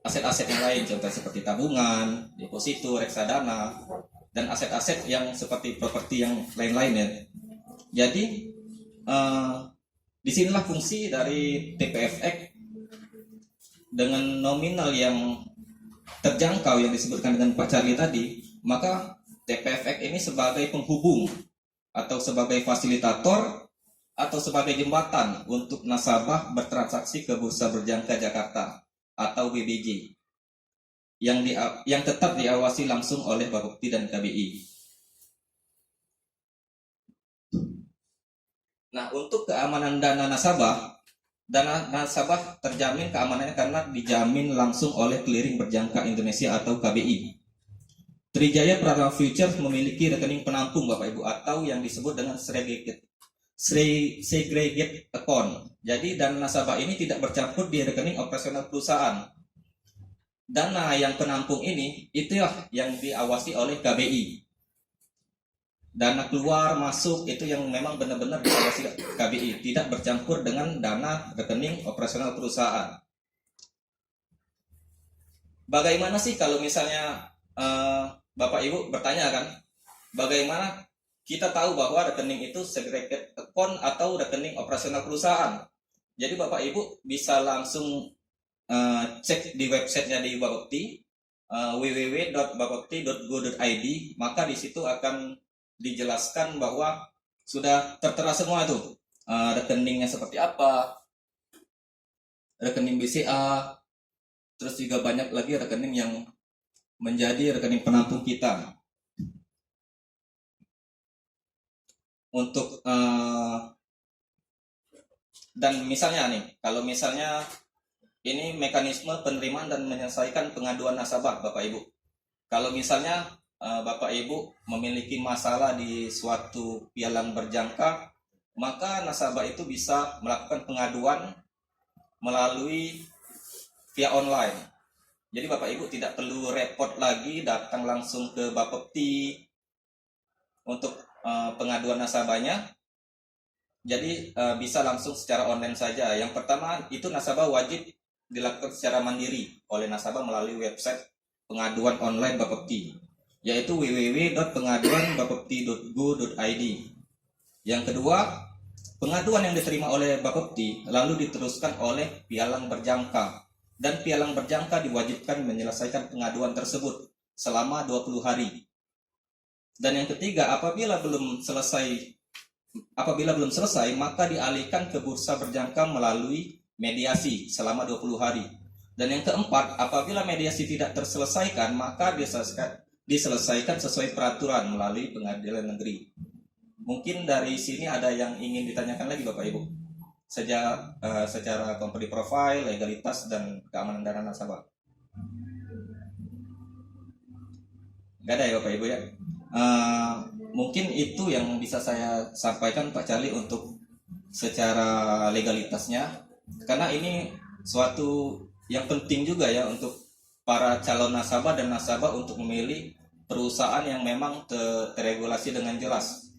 aset-aset yang lain, contohnya seperti tabungan, deposito, reksadana, dan aset-aset yang seperti properti yang lain-lain ya. Jadi disinilah fungsi dari TPFX dengan nominal yang terjangkau yang disebutkan dengan Pak Charlie tadi. Maka TPFX ini sebagai penghubung atau sebagai fasilitator atau sebagai jembatan untuk nasabah bertransaksi ke Bursa Berjangka Jakarta atau BBJ yang tetap diawasi langsung oleh Bapepti dan KBI. Nah, untuk keamanan dana nasabah terjamin keamanannya karena dijamin langsung oleh Clearing Berjangka Indonesia atau KBI. Trijaya Pradana Futures memiliki rekening penampung Bapak Ibu atau yang disebut dengan segregate account. Jadi dana nasabah ini tidak bercampur di rekening operasional perusahaan. Dana yang penampung ini itulah yang diawasi oleh KBI. Dana keluar masuk itu yang memang benar-benar diawasi KBI, tidak bercampur dengan dana rekening operasional perusahaan. Bagaimana sih kalau misalnya Bapak Ibu bertanya kan, bagaimana kita tahu bahwa rekening itu segregated account atau rekening operasional perusahaan? Jadi Bapak Ibu bisa langsung cek di websitenya di Bapepti, www.bapepti.go.id, maka di situ akan dijelaskan bahwa sudah tertera semua itu rekeningnya seperti apa, rekening BCA, terus juga banyak lagi rekening yang menjadi rekening penampung kita. Untuk dan misalnya nih, kalau misalnya ini mekanisme penerimaan dan menyelesaikan pengaduan nasabah Bapak Ibu. Kalau misalnya Bapak Ibu memiliki masalah di suatu pialang berjangka, maka nasabah itu bisa melakukan pengaduan melalui via online. Jadi Bapak Ibu tidak perlu repot lagi datang langsung ke Bapepti untuk pengaduan nasabahnya. Jadi bisa langsung secara online saja. Yang pertama itu nasabah wajib dilakukan secara mandiri oleh nasabah melalui website pengaduan online Bapepti, yaitu www.pengaduanbapepti.go.id. Yang kedua, pengaduan yang diterima oleh Bapepti lalu diteruskan oleh pialang berjangka, dan pialang berjangka diwajibkan menyelesaikan pengaduan tersebut selama 20 hari. Dan yang ketiga, apabila belum selesai maka dialihkan ke bursa berjangka melalui mediasi selama 20 hari. Dan yang keempat, apabila mediasi tidak terselesaikan maka diselesaikan sesuai peraturan melalui pengadilan negeri. Mungkin dari sini ada yang ingin ditanyakan lagi Bapak Ibu secara company profile, legalitas, dan keamanan dana nasabah. Gak ada ya Bapak Ibu ya. Mungkin itu yang bisa saya sampaikan Pak Charlie untuk secara legalitasnya, karena ini suatu yang penting juga ya untuk para calon nasabah dan nasabah untuk memilih perusahaan yang memang terregulasi dengan jelas.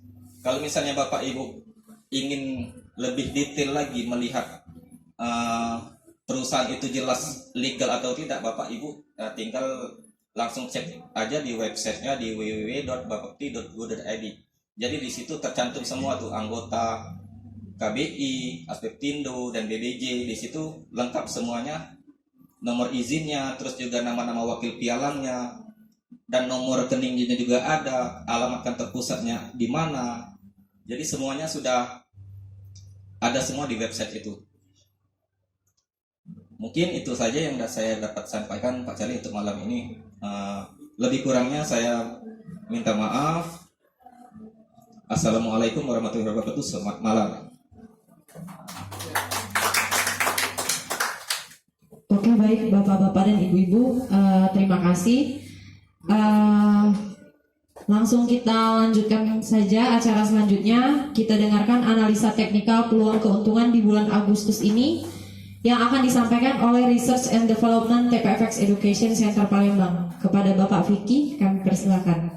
Kalau misalnya Bapak Ibu ingin lebih detail lagi melihat perusahaan itu jelas legal atau tidak, Bapak Ibu tinggal langsung cek aja di websitenya di www.bapepti.go.id. Jadi di situ tercantum semua tuh anggota KBI, Aspeptindo, dan BBJ. Di situ lengkap semuanya, nomor izinnya, terus juga nama-nama wakil pialangnya, dan nomor rekeningnya juga ada, alamat kantor pusatnya di mana. Jadi semuanya sudah ada semua di website itu. Mungkin itu saja yang saya dapat sampaikan Pak Charlie untuk malam ini. Lebih kurangnya saya minta maaf. Assalamualaikum warahmatullahi wabarakatuh. Selamat malam. Oke, baik Bapak-bapak dan Ibu-ibu, terima kasih. Langsung kita lanjutkan saja acara selanjutnya. Kita dengarkan analisa teknikal peluang keuntungan di bulan Agustus ini yang akan disampaikan oleh Research and Development TPFX Education Center Palembang. Kepada Bapak Vicky, kami persilakan.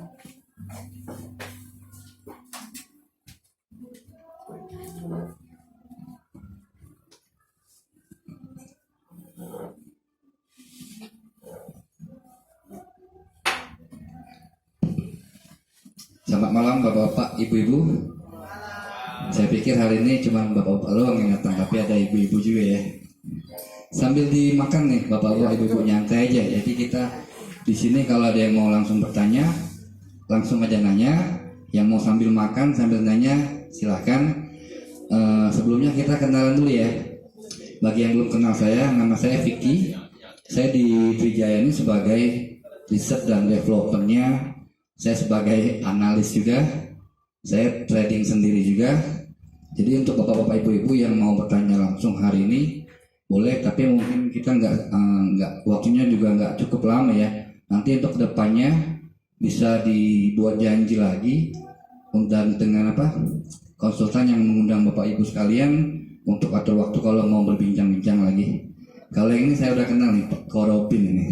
Selamat malam Bapak-bapak, Ibu-ibu. Saya pikir hari ini cuma Bapak-bapak doang yang datang, tapi ada Ibu-ibu juga ya. Sambil dimakan nih Bapak-bapak, Ibu-ibu nyantai aja. Jadi kita di sini kalau ada yang mau langsung bertanya, langsung aja nanya. Yang mau sambil makan sambil nanya silahkan. Sebelumnya kita kenalan dulu ya. Bagi yang belum kenal saya, nama saya Vicky. Saya di Trijaya ini sebagai riset dan developernya. Saya sebagai analis juga. Saya trading sendiri juga. Jadi untuk bapak-bapak ibu-ibu yang mau bertanya langsung hari ini boleh, tapi mungkin kita nggak waktunya juga nggak cukup lama ya. Nanti untuk kedepannya bisa dibuat janji lagi dan dengan konsultan yang mengundang bapak ibu sekalian untuk atur waktu kalau mau berbincang-bincang lagi. Kalau yang ini saya udah kenal nih, Pak Korobin ini.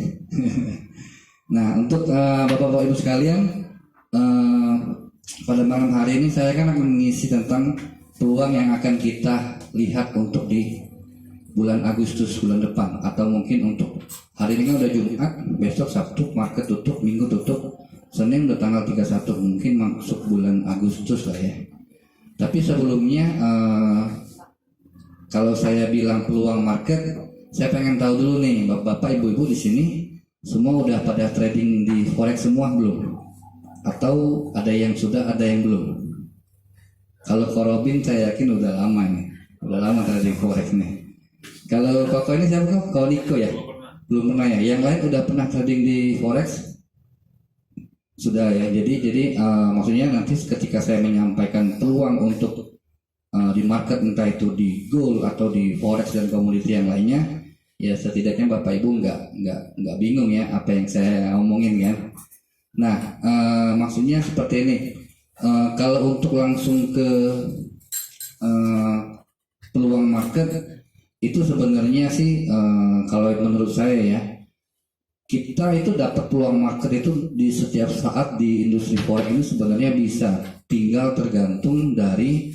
Nah untuk bapak-bapak ibu sekalian, pada malam hari ini saya akan mengisi tentang peluang yang akan kita lihat untuk di bulan Agustus bulan depan, atau mungkin untuk hari ini kan udah Jumat, besok Sabtu market tutup, Minggu tutup, Senin udah tanggal 31, mungkin masuk bulan Agustus lah ya. Tapi sebelumnya kalau saya bilang peluang market, saya pengen tahu dulu nih bapak ibu-ibu di sini semua udah pada trading di forex semua belum? Atau ada yang sudah, ada yang belum? Kalau Korobin saya yakin udah lama nih, udah lama trading forex nih. Kalau Koko ini siapa kok? Kau Niko ya? Belum pernah ya. Yang lain udah pernah trading di forex? Sudah ya. Jadi maksudnya nanti ketika saya menyampaikan peluang untuk di market, entah itu di gold atau di forex dan komoditi yang lainnya, ya setidaknya bapak ibu nggak bingung ya apa yang saya omongin kan. Nah maksudnya seperti ini. Kalau untuk langsung ke peluang market itu sebenarnya sih kalau menurut saya ya, kita itu dapat peluang market itu di setiap saat di industri forex ini sebenarnya bisa, tinggal tergantung dari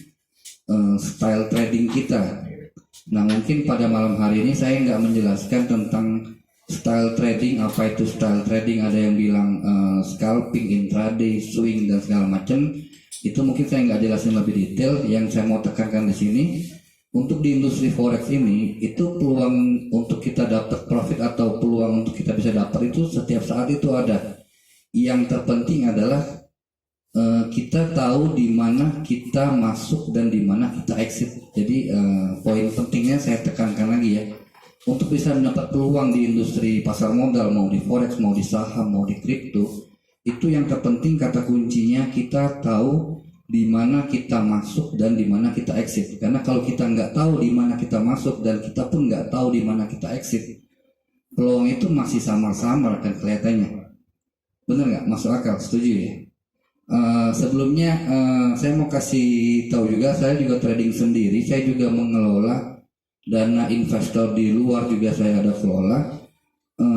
style trading kita. Nah mungkin pada malam hari ini saya nggak menjelaskan tentang style trading. Apa itu style trading? Ada yang bilang scalping, intraday, swing dan segala macam. Itu mungkin saya nggak jelasin lebih detail. Yang saya mau tekankan di sini, untuk di industri forex ini itu peluang untuk kita dapat profit atau peluang untuk kita bisa dapat itu setiap saat itu ada. Yang terpenting adalah kita tahu di mana kita masuk dan di mana kita exit. Jadi poin pentingnya saya tekankan lagi ya. Untuk bisa mendapat peluang di industri pasar modal, mau di forex, mau di saham, mau di kripto, itu yang terpenting kata kuncinya kita tahu di mana kita masuk dan di mana kita exit. Karena kalau kita nggak tahu di mana kita masuk dan kita pun nggak tahu di mana kita exit, peluang itu masih samar-samar kan kelihatannya. Benar nggak? Masuk akal? Setuju ya? Sebelumnya saya mau kasih tahu juga, saya juga trading sendiri. Saya juga mengelola dana investor di luar juga saya ada kelola,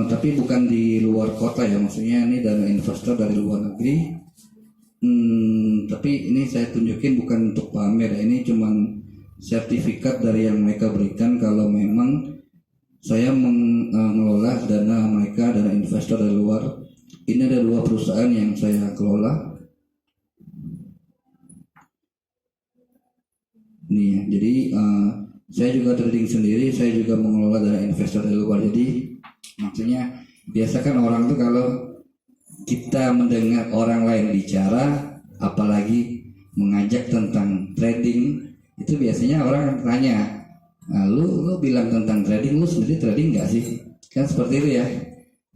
tapi bukan di luar kota ya, maksudnya ini dana investor dari luar negeri. Tapi ini saya tunjukin bukan untuk pamer, ini cuman sertifikat dari yang mereka berikan kalau memang saya mengelola dana mereka, dana investor dari luar. Ini ada 2 perusahaan yang saya kelola. Nih ya, jadi saya juga trading sendiri, saya juga mengelola dana investor dari luar. Jadi maksudnya biasa kan orang tuh kalau kita mendengar orang lain bicara, apalagi mengajak tentang trading, itu biasanya orang tanya, nah, lu bilang tentang trading, lu sendiri trading nggak sih? Kan seperti itu ya.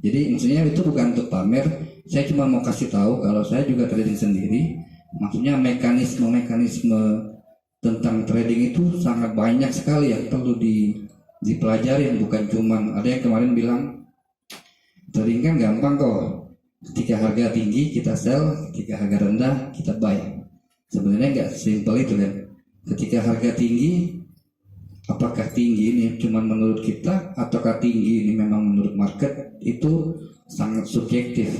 Jadi maksudnya itu bukan untuk pamer, saya cuma mau kasih tahu kalau saya juga trading sendiri. Maksudnya mekanisme tentang trading itu sangat banyak sekali yang perlu dipelajarin, bukan cuman ada yang kemarin bilang trading kan gampang kok, ketika harga tinggi kita sell, ketika harga rendah kita buy. Sebenarnya nggak simpel itu kan. Ketika harga tinggi, apakah tinggi ini cuman menurut kita ataukah tinggi ini memang menurut market, itu sangat subjektif.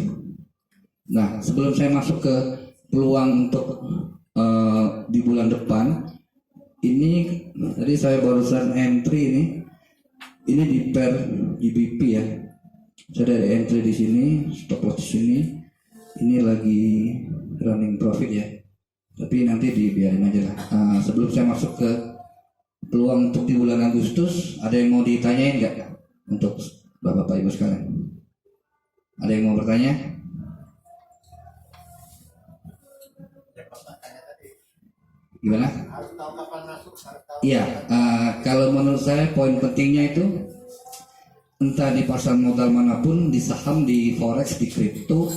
Nah sebelum saya masuk ke peluang untuk di bulan depan ini, tadi saya barusan entry ini di pair GBP ya. Saya ada entry di sini, stop loss di sini. Ini lagi running profit ya. Tapi nanti dibiarin aja lah. Sebelum saya masuk ke peluang untuk di bulan Agustus, ada yang mau ditanyain nggak untuk bapak-bapak ibu sekalian? Ada yang mau bertanya? Gimana? Harus tahu kapan masuk, harus tahu. Iya, kalau menurut saya poin pentingnya itu entah di pasar modal manapun, di saham, di forex, di kripto,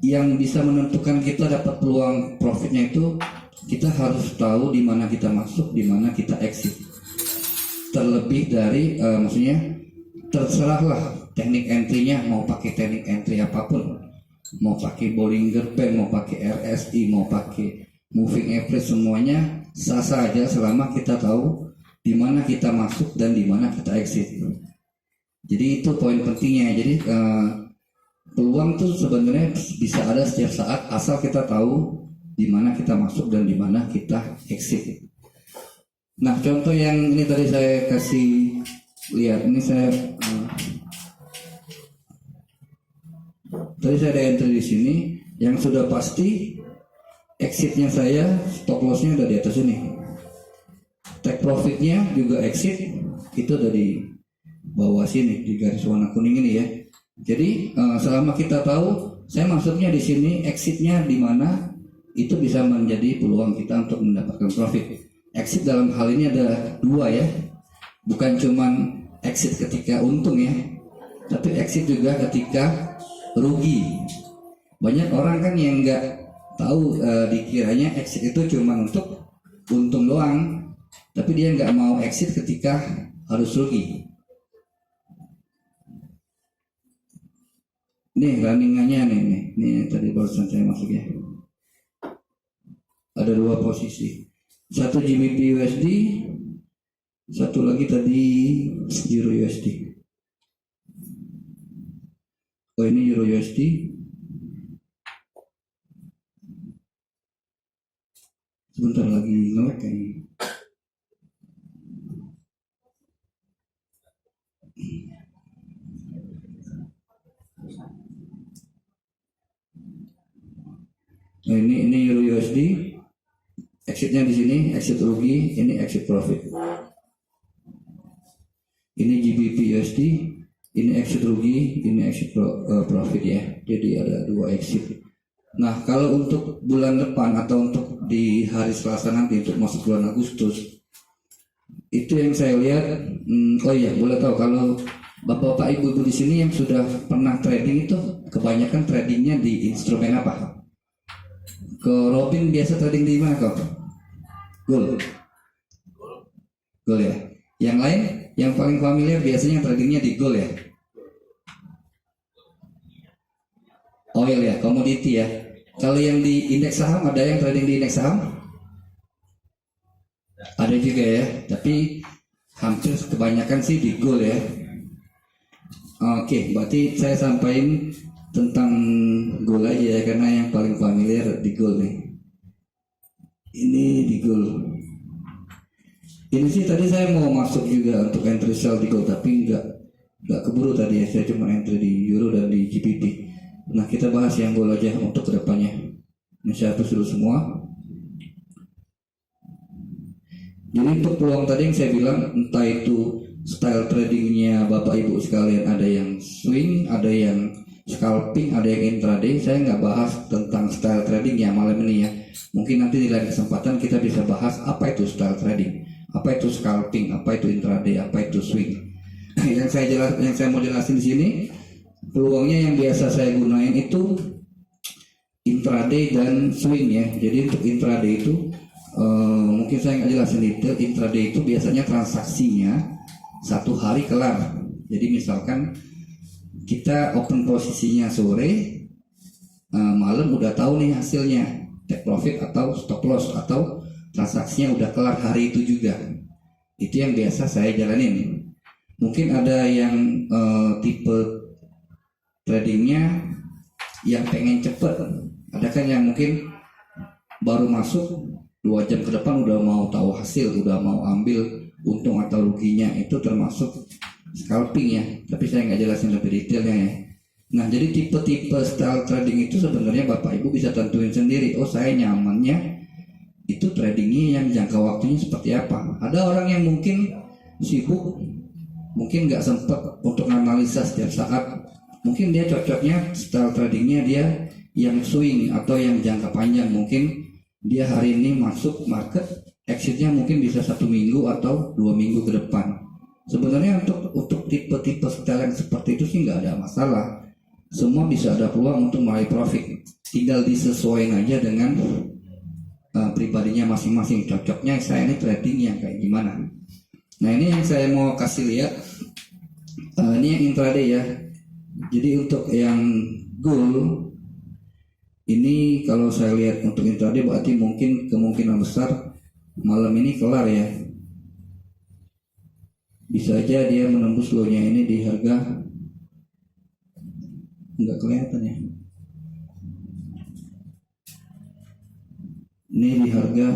yang bisa menentukan kita dapat peluang profitnya itu kita harus tahu di mana kita masuk, di mana kita exit. Terlebih dari maksudnya terserahlah teknik entry-nya, mau pakai teknik entry apapun, mau pakai Bollinger Band, mau pakai RSI, mau pakai moving average, semuanya sah saja selama kita tahu di mana kita masuk dan di mana kita exit. Jadi itu poin pentingnya. Jadi peluang tuh sebenarnya bisa ada setiap saat asal kita tahu di mana kita masuk dan di mana kita exit. Nah, contoh yang ini tadi saya kasih lihat, ini saya tadi saya ada entry di sini yang sudah pasti exitnya saya, stop lossnya udah di atas ini, take profitnya juga exit itu dari bawah sini di garis warna kuning ini ya. Jadi selama kita tahu saya masuknya di sini, exitnya di mana, itu bisa menjadi peluang kita untuk mendapatkan profit. Exit dalam hal ini ada dua ya, bukan cuman exit ketika untung ya, tapi exit juga ketika rugi. Banyak orang kan yang nggak tahu, dikiranya exit itu cuman untuk untung doang, tapi dia nggak mau exit ketika harus rugi. Nih runningannya nih tadi barusan saya masuk ya. Ada dua posisi, satu GBP USD, satu lagi tadi Euro USD. Oh ini Euro USD. Sebentar lagi nge-lag kayaknya. Nah, ini Euro USD. Exitnya di sini, exit rugi, ini exit profit. Ini GBP USD, ini exit rugi, ini exit profit ya. Jadi ada dua exit. Nah, kalau untuk bulan depan atau untuk di hari Selasa nanti untuk masuk bulan Agustus, itu yang saya lihat. Oh iya, boleh tahu kalau bapak-bapak ibu-ibu di sini yang sudah pernah trading itu kebanyakan tradingnya di instrumen apa? Ke Robin biasa trading di mana kok? Gold ya. Yang lain yang paling familiar biasanya tradingnya di gold ya. Oil ya, komoditi ya. Kalau yang di indeks saham, ada yang trading di indeks saham? Ada juga ya, tapi hampir kebanyakan sih di gold ya. Oke, berarti saya sampaikan tentang gold aja ya, karena yang paling familiar di gold nih. Ini di gold. Ini sih tadi saya mau masuk juga untuk entry sell di gold, tapi nggak keburu tadi ya. Saya cuma entry di euro dan di GBP. Nah, kita bahas yang gold aja untuk kedepannya. Ini saya hapus dulu semua. Jadi untuk peluang tadi yang saya bilang, entah itu style tradingnya bapak ibu sekalian, ada yang swing, ada yang scalping, ada yang intraday. Saya nggak bahas tentang style trading ya malam ini ya. Mungkin nanti di lain kesempatan kita bisa bahas apa itu style trading, apa itu scalping, apa itu intraday, apa itu swing. yang saya mau jelasin di sini, peluangnya yang biasa saya gunain itu intraday dan swing ya. Jadi untuk intraday itu mungkin saya nggak jelasin detail. Intraday itu biasanya transaksinya satu hari kelar. Jadi misalkan kita open posisinya sore, malam udah tahu nih hasilnya, take profit atau stop loss, atau transaksinya udah kelar hari itu juga. Itu yang biasa saya jalanin. Mungkin ada yang tipe tradingnya yang pengen cepet, ada kan yang mungkin baru masuk 2 jam ke depan udah mau tahu hasil, udah mau ambil untung atau ruginya. Itu termasuk scalping ya, tapi saya nggak jelasin lebih detailnya ya. Nah, jadi tipe-tipe style trading itu sebenarnya bapak ibu bisa tentuin sendiri. Oh, saya nyamannya itu tradingnya yang jangka waktunya seperti apa. Ada orang yang mungkin sibuk, mungkin nggak sempat untuk analisa setiap saat. Mungkin dia cocoknya style tradingnya dia yang swing atau yang jangka panjang. Mungkin dia hari ini masuk market, exitnya mungkin bisa 1 minggu atau 2 minggu ke depan. Sebenarnya untuk tipe-tipe style yang seperti itu sih nggak ada masalah. Semua bisa ada peluang untuk meraih profit. Tinggal disesuaikan aja dengan pribadinya masing-masing. Cocoknya saya ini trading yang kayak gimana. Nah ini yang saya mau kasih lihat. Ini yang intraday ya. Jadi untuk yang gold ini kalau saya lihat untuk intraday berarti mungkin kemungkinan besar malam ini kelar ya. Bisa aja dia menembus low-nya ini di harga nggak kelihatan ya. Ini di harga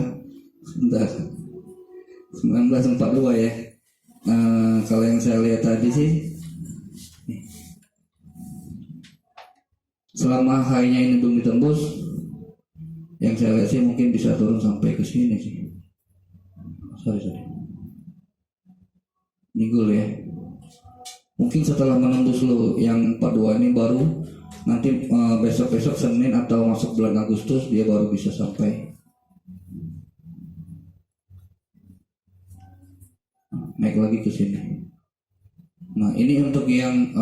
sebentar 1942 ya. Kalau yang saya lihat tadi sih selama high-nya ini belum ditembus, yang saya lihat sih mungkin bisa turun sampai ke sini sih. Sorry. Ini gold ya. Mungkin setelah menembus low yang 42 ini baru nanti besok-besok Senin atau masuk bulan Agustus dia baru bisa sampai naik lagi ke sini. Nah ini untuk yang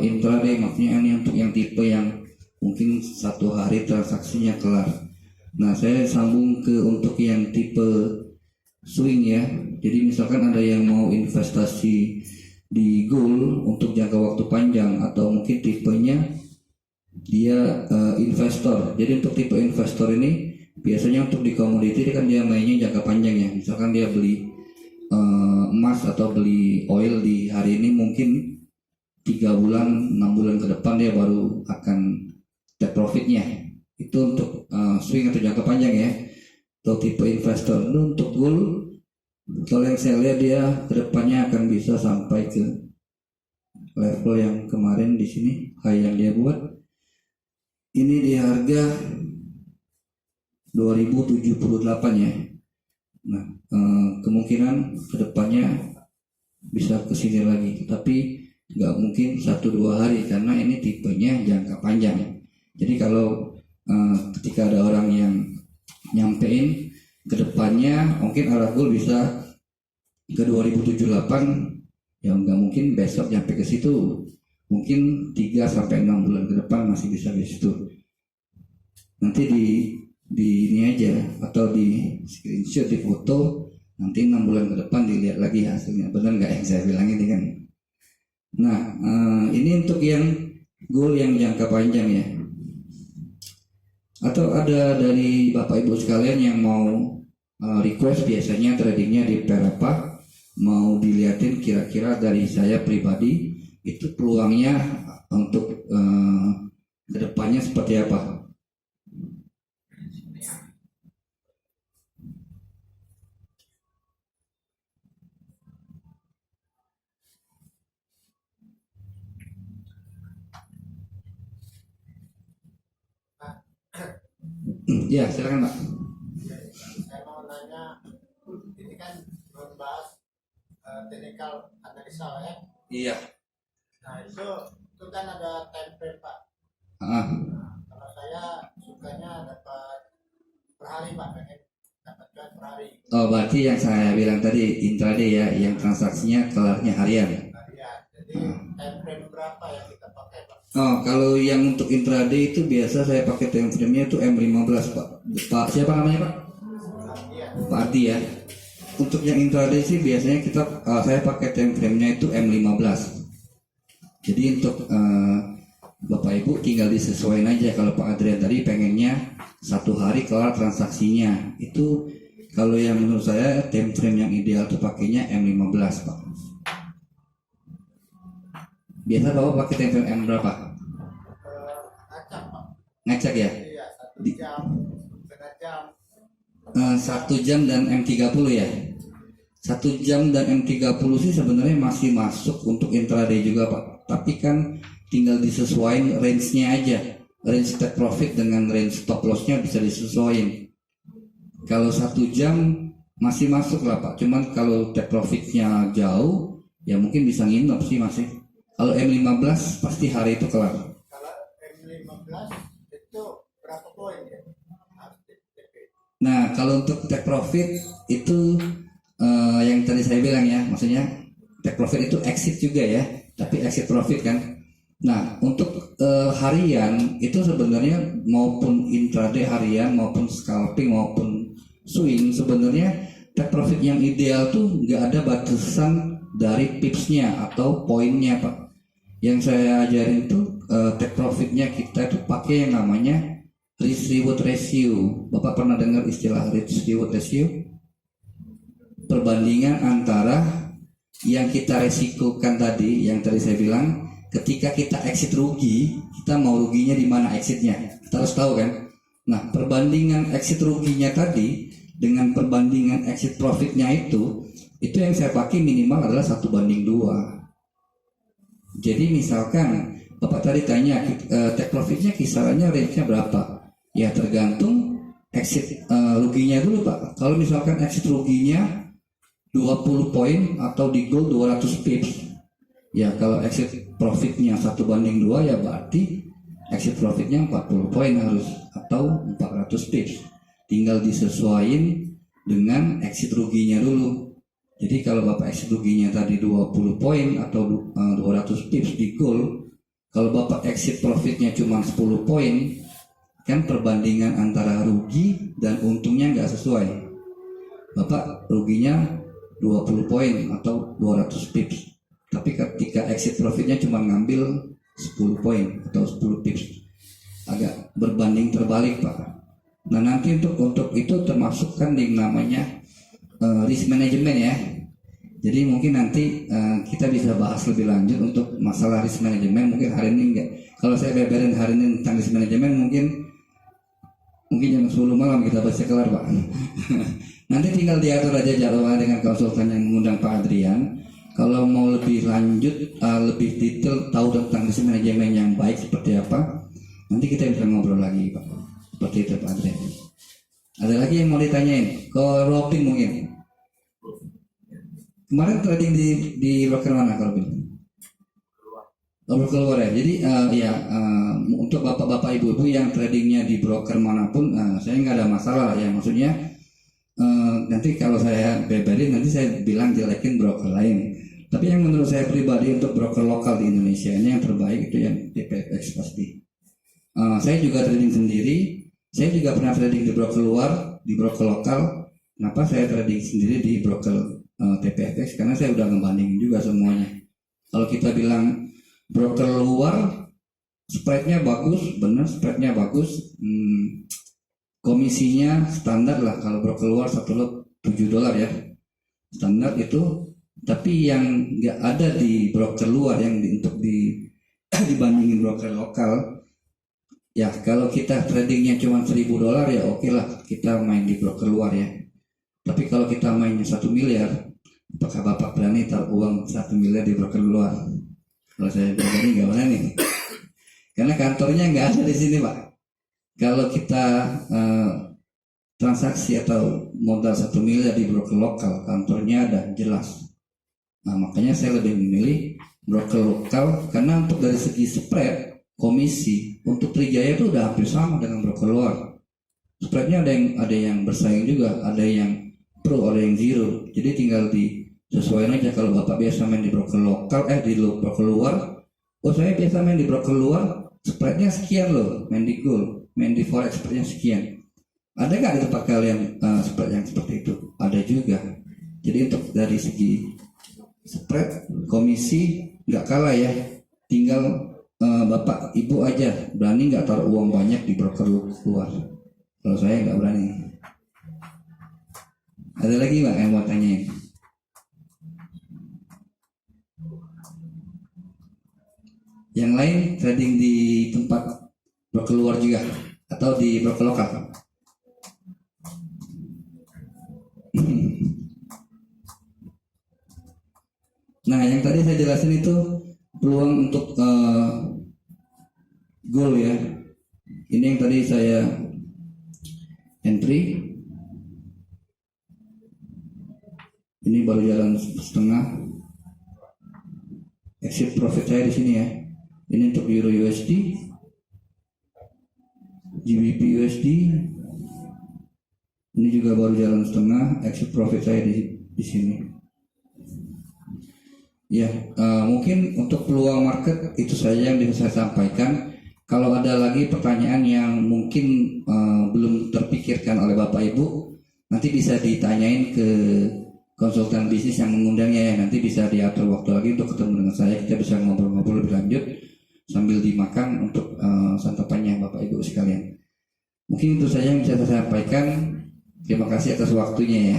intraday, maksudnya ini untuk yang tipe yang mungkin 1 hari transaksinya kelar. Nah saya sambung ke untuk yang tipe swing ya. Jadi misalkan ada yang mau investasi di gold untuk jangka waktu panjang atau mungkin tipenya dia investor. Jadi untuk tipe investor ini biasanya untuk di komoditi kan dia mainnya jangka panjang ya. Misalkan dia beli emas atau beli oil di hari ini mungkin 3 bulan 6 bulan ke depan dia baru akan take profitnya. Itu untuk swing atau jangka panjang ya. Atau tipe investor. Itu untuk gold kalau yang saya lihat dia kedepannya akan bisa sampai ke level yang kemarin di sini high yang dia buat. Ini di harga 2078 ya. Nah kemungkinan kedepannya bisa ke sini lagi, tapi nggak mungkin 1-2 hari karena ini tipenya jangka panjang. Jadi kalau ketika ada orang yang nyampein kedepannya mungkin arah gold bisa ke 2078 ya, nggak mungkin besok nyampe ke situ, mungkin 3-6 bulan ke depan masih bisa di situ. Nanti di ini aja atau di screenshot, di foto, nanti 6 bulan ke depan dilihat lagi hasilnya benar nggak yang saya bilang ini kan. Nah ini untuk yang goal yang jangka panjang ya. Atau ada dari Bapak Ibu sekalian yang mau request biasanya tradingnya di pair apa, mau dilihatin kira-kira dari saya pribadi itu peluangnya untuk kedepannya seperti apa. Ya silakan Pak. Saya mau nanya, ini kan membahas technical analisa ya. Iya. Nah itu kan ada time frame Pak. Ah. Nah, kalau saya sukanya dapat per hari Pak, pengen dapatkan per hari. Oh berarti yang saya bilang tadi intraday ya, yang transaksinya kelarnya harian. Harian. Jadi time frame berapa yang kita pakai Pak? Oh kalau yang untuk intraday itu biasa saya pakai time frame-nya itu M15 Pak. Pak siapa namanya Pak? Iya. Pak Ardi ya. Untuk yang intraday sih biasanya saya pakai time frame-nya itu M15. Jadi untuk Bapak Ibu tinggal disesuaikan aja. Kalau Pak Adrian tadi pengennya 1 hari kelar transaksinya, itu kalau yang menurut saya time frame yang ideal tuh pakainya M15 Pak. Biasa Bapak pakai time frame M berapa? Ngacak Pak. Ngacak ya? Iya, 1 jam, setengah jam. 1 jam dan M30 ya. 1 jam dan M30 sih sebenarnya masih masuk untuk intraday juga Pak. Tapi kan tinggal disesuaikan range-nya aja. Range take profit dengan range stop loss-nya bisa disesuaikan. Kalau 1 jam masih masuk lah Pak. Cuman kalau take profit-nya jauh ya mungkin bisa nginep sih masih. Kalau M15 pasti hari itu kelar. Kalau M15 itu berapa poin ya? Harus TP. Nah, kalau untuk take profit itu yang tadi saya bilang ya, maksudnya take profit itu exit juga ya, tapi exit profit kan. Nah, untuk harian itu sebenarnya maupun intraday harian maupun scalping maupun swing, sebenarnya take profit yang ideal tuh nggak ada batasan dari pipsnya atau poinnya, Pak. Yang saya ajarin tuh take profitnya kita tuh pakai yang namanya risk reward ratio. Bapak pernah dengar istilah risk reward ratio? Perbandingan antara yang kita resikokan tadi, yang tadi saya bilang, ketika kita exit rugi, kita mau ruginya di mana exitnya, kita harus tahu kan. Nah, perbandingan exit ruginya tadi dengan perbandingan exit profitnya itu yang saya pakai minimal adalah 1:2. Jadi misalkan Bapak tadi tanya take profitnya kisarannya range-nya berapa? Ya tergantung exit ruginya dulu, Pak. Kalau misalkan exit ruginya 20 poin atau di gold 200 pips, ya kalau exit profitnya 1:2 ya berarti exit profitnya 40 poin harus atau 400 pips. Tinggal disesuaikan dengan exit ruginya dulu. Jadi kalau Bapak exit ruginya tadi 20 poin atau 200 pips di gold, kalau Bapak exit profitnya cuma 10 poin, kan perbandingan antara rugi dan untungnya nggak sesuai. Bapak ruginya 20 poin atau 200 pips, tapi ketika exit profitnya cuma ngambil 10 poin atau 10 pips, agak berbanding terbalik, Pak. Nah, nanti untuk itu termasuk kan yang namanya risk management ya. Jadi mungkin nanti kita bisa bahas lebih lanjut untuk masalah risk management. Mungkin hari ini enggak. Kalau saya beberin hari ini tentang risk management mungkin jam 10 malam kita pasti kelar, Pak. Nanti tinggal diatur aja jadwalnya dengan konsultan yang mengundang Pak Adrian. Kalau mau lebih lanjut, lebih detail tahu tentang risk management yang baik seperti apa, nanti kita bisa ngobrol lagi, Pak. Seperti itu, Pak Adrian. Ada lagi yang mau ditanyain? Ke Robin mungkin. Kemarin trading di broker mana, Robin? Broker luar ya. Jadi untuk bapak-bapak ibu-ibu yang tradingnya di broker manapun, saya nggak ada masalah ya. Maksudnya nanti kalau saya beberin nanti saya bilang jelekin broker lain. Tapi yang menurut saya pribadi untuk broker lokal di Indonesia ini yang terbaik itu yang TPFX pasti. Saya juga trading sendiri. Saya juga pernah trading di broker luar, di broker lokal. Kenapa saya trading sendiri di broker TPFX? Karena saya udah ngebandingin juga semuanya. Kalau kita bilang broker luar spreadnya bagus, bener spreadnya bagus, komisinya standar lah. Kalau broker luar satu lot $7 ya, standar itu. Tapi yang nggak ada di broker luar yang untuk dibandingin broker lokal, ya kalau kita tradingnya cuma $1.000 ya oke lah kita main di broker luar ya. Tapi kalau kita mainnya 1 miliar, apakah Bapak berani taruh uang 1 miliar di broker luar? Kalau saya pribadi nggak berani, karena kantornya nggak ada di sini, Pak. Kalau kita transaksi atau modal 1 miliar di broker lokal, kantornya ada jelas. Nah, makanya saya lebih memilih broker lokal karena untuk dari segi spread, komisi untuk Trijaya itu udah hampir sama dengan broker luar. Spreadnya ada yang bersaing juga, ada yang pro, ada yang zero. Jadi tinggal disesuaikan aja. Kalau Bapak biasa main di broker lokal, di broker luar, oh saya biasa main di broker luar, spreadnya sekian loh, main di gold, main di forex spreadnya sekian. Ada nggak di tempat kalian spread yang seperti itu? Ada juga. Jadi untuk dari segi spread, komisi nggak kalah ya. Tinggal Bapak Ibu aja berani nggak taruh uang banyak di broker luar. Kalau saya nggak berani. Ada lagi Pak yang mau tanyain? Yang lain trading di tempat broker luar juga atau di broker lokal? Nah, yang tadi saya jelasin itu peluang untuk goal ya. Ini yang tadi saya entry. Ini baru jalan setengah. Exit profit saya di sini ya. Ini untuk Euro USD, GBP USD. Ini juga baru jalan setengah, exit profit saya di sini. Ya, mungkin untuk peluang market itu saja yang bisa saya sampaikan. Kalau ada lagi pertanyaan yang mungkin belum terpikirkan oleh Bapak Ibu, nanti bisa ditanyain ke konsultan bisnis yang mengundangnya ya. Nanti bisa diatur waktu lagi untuk ketemu dengan saya, kita bisa ngobrol-ngobrol lebih lanjut sambil dimakan untuk santapannya Bapak Ibu sekalian. Mungkin itu saja yang bisa saya sampaikan. Terima kasih atas waktunya ya.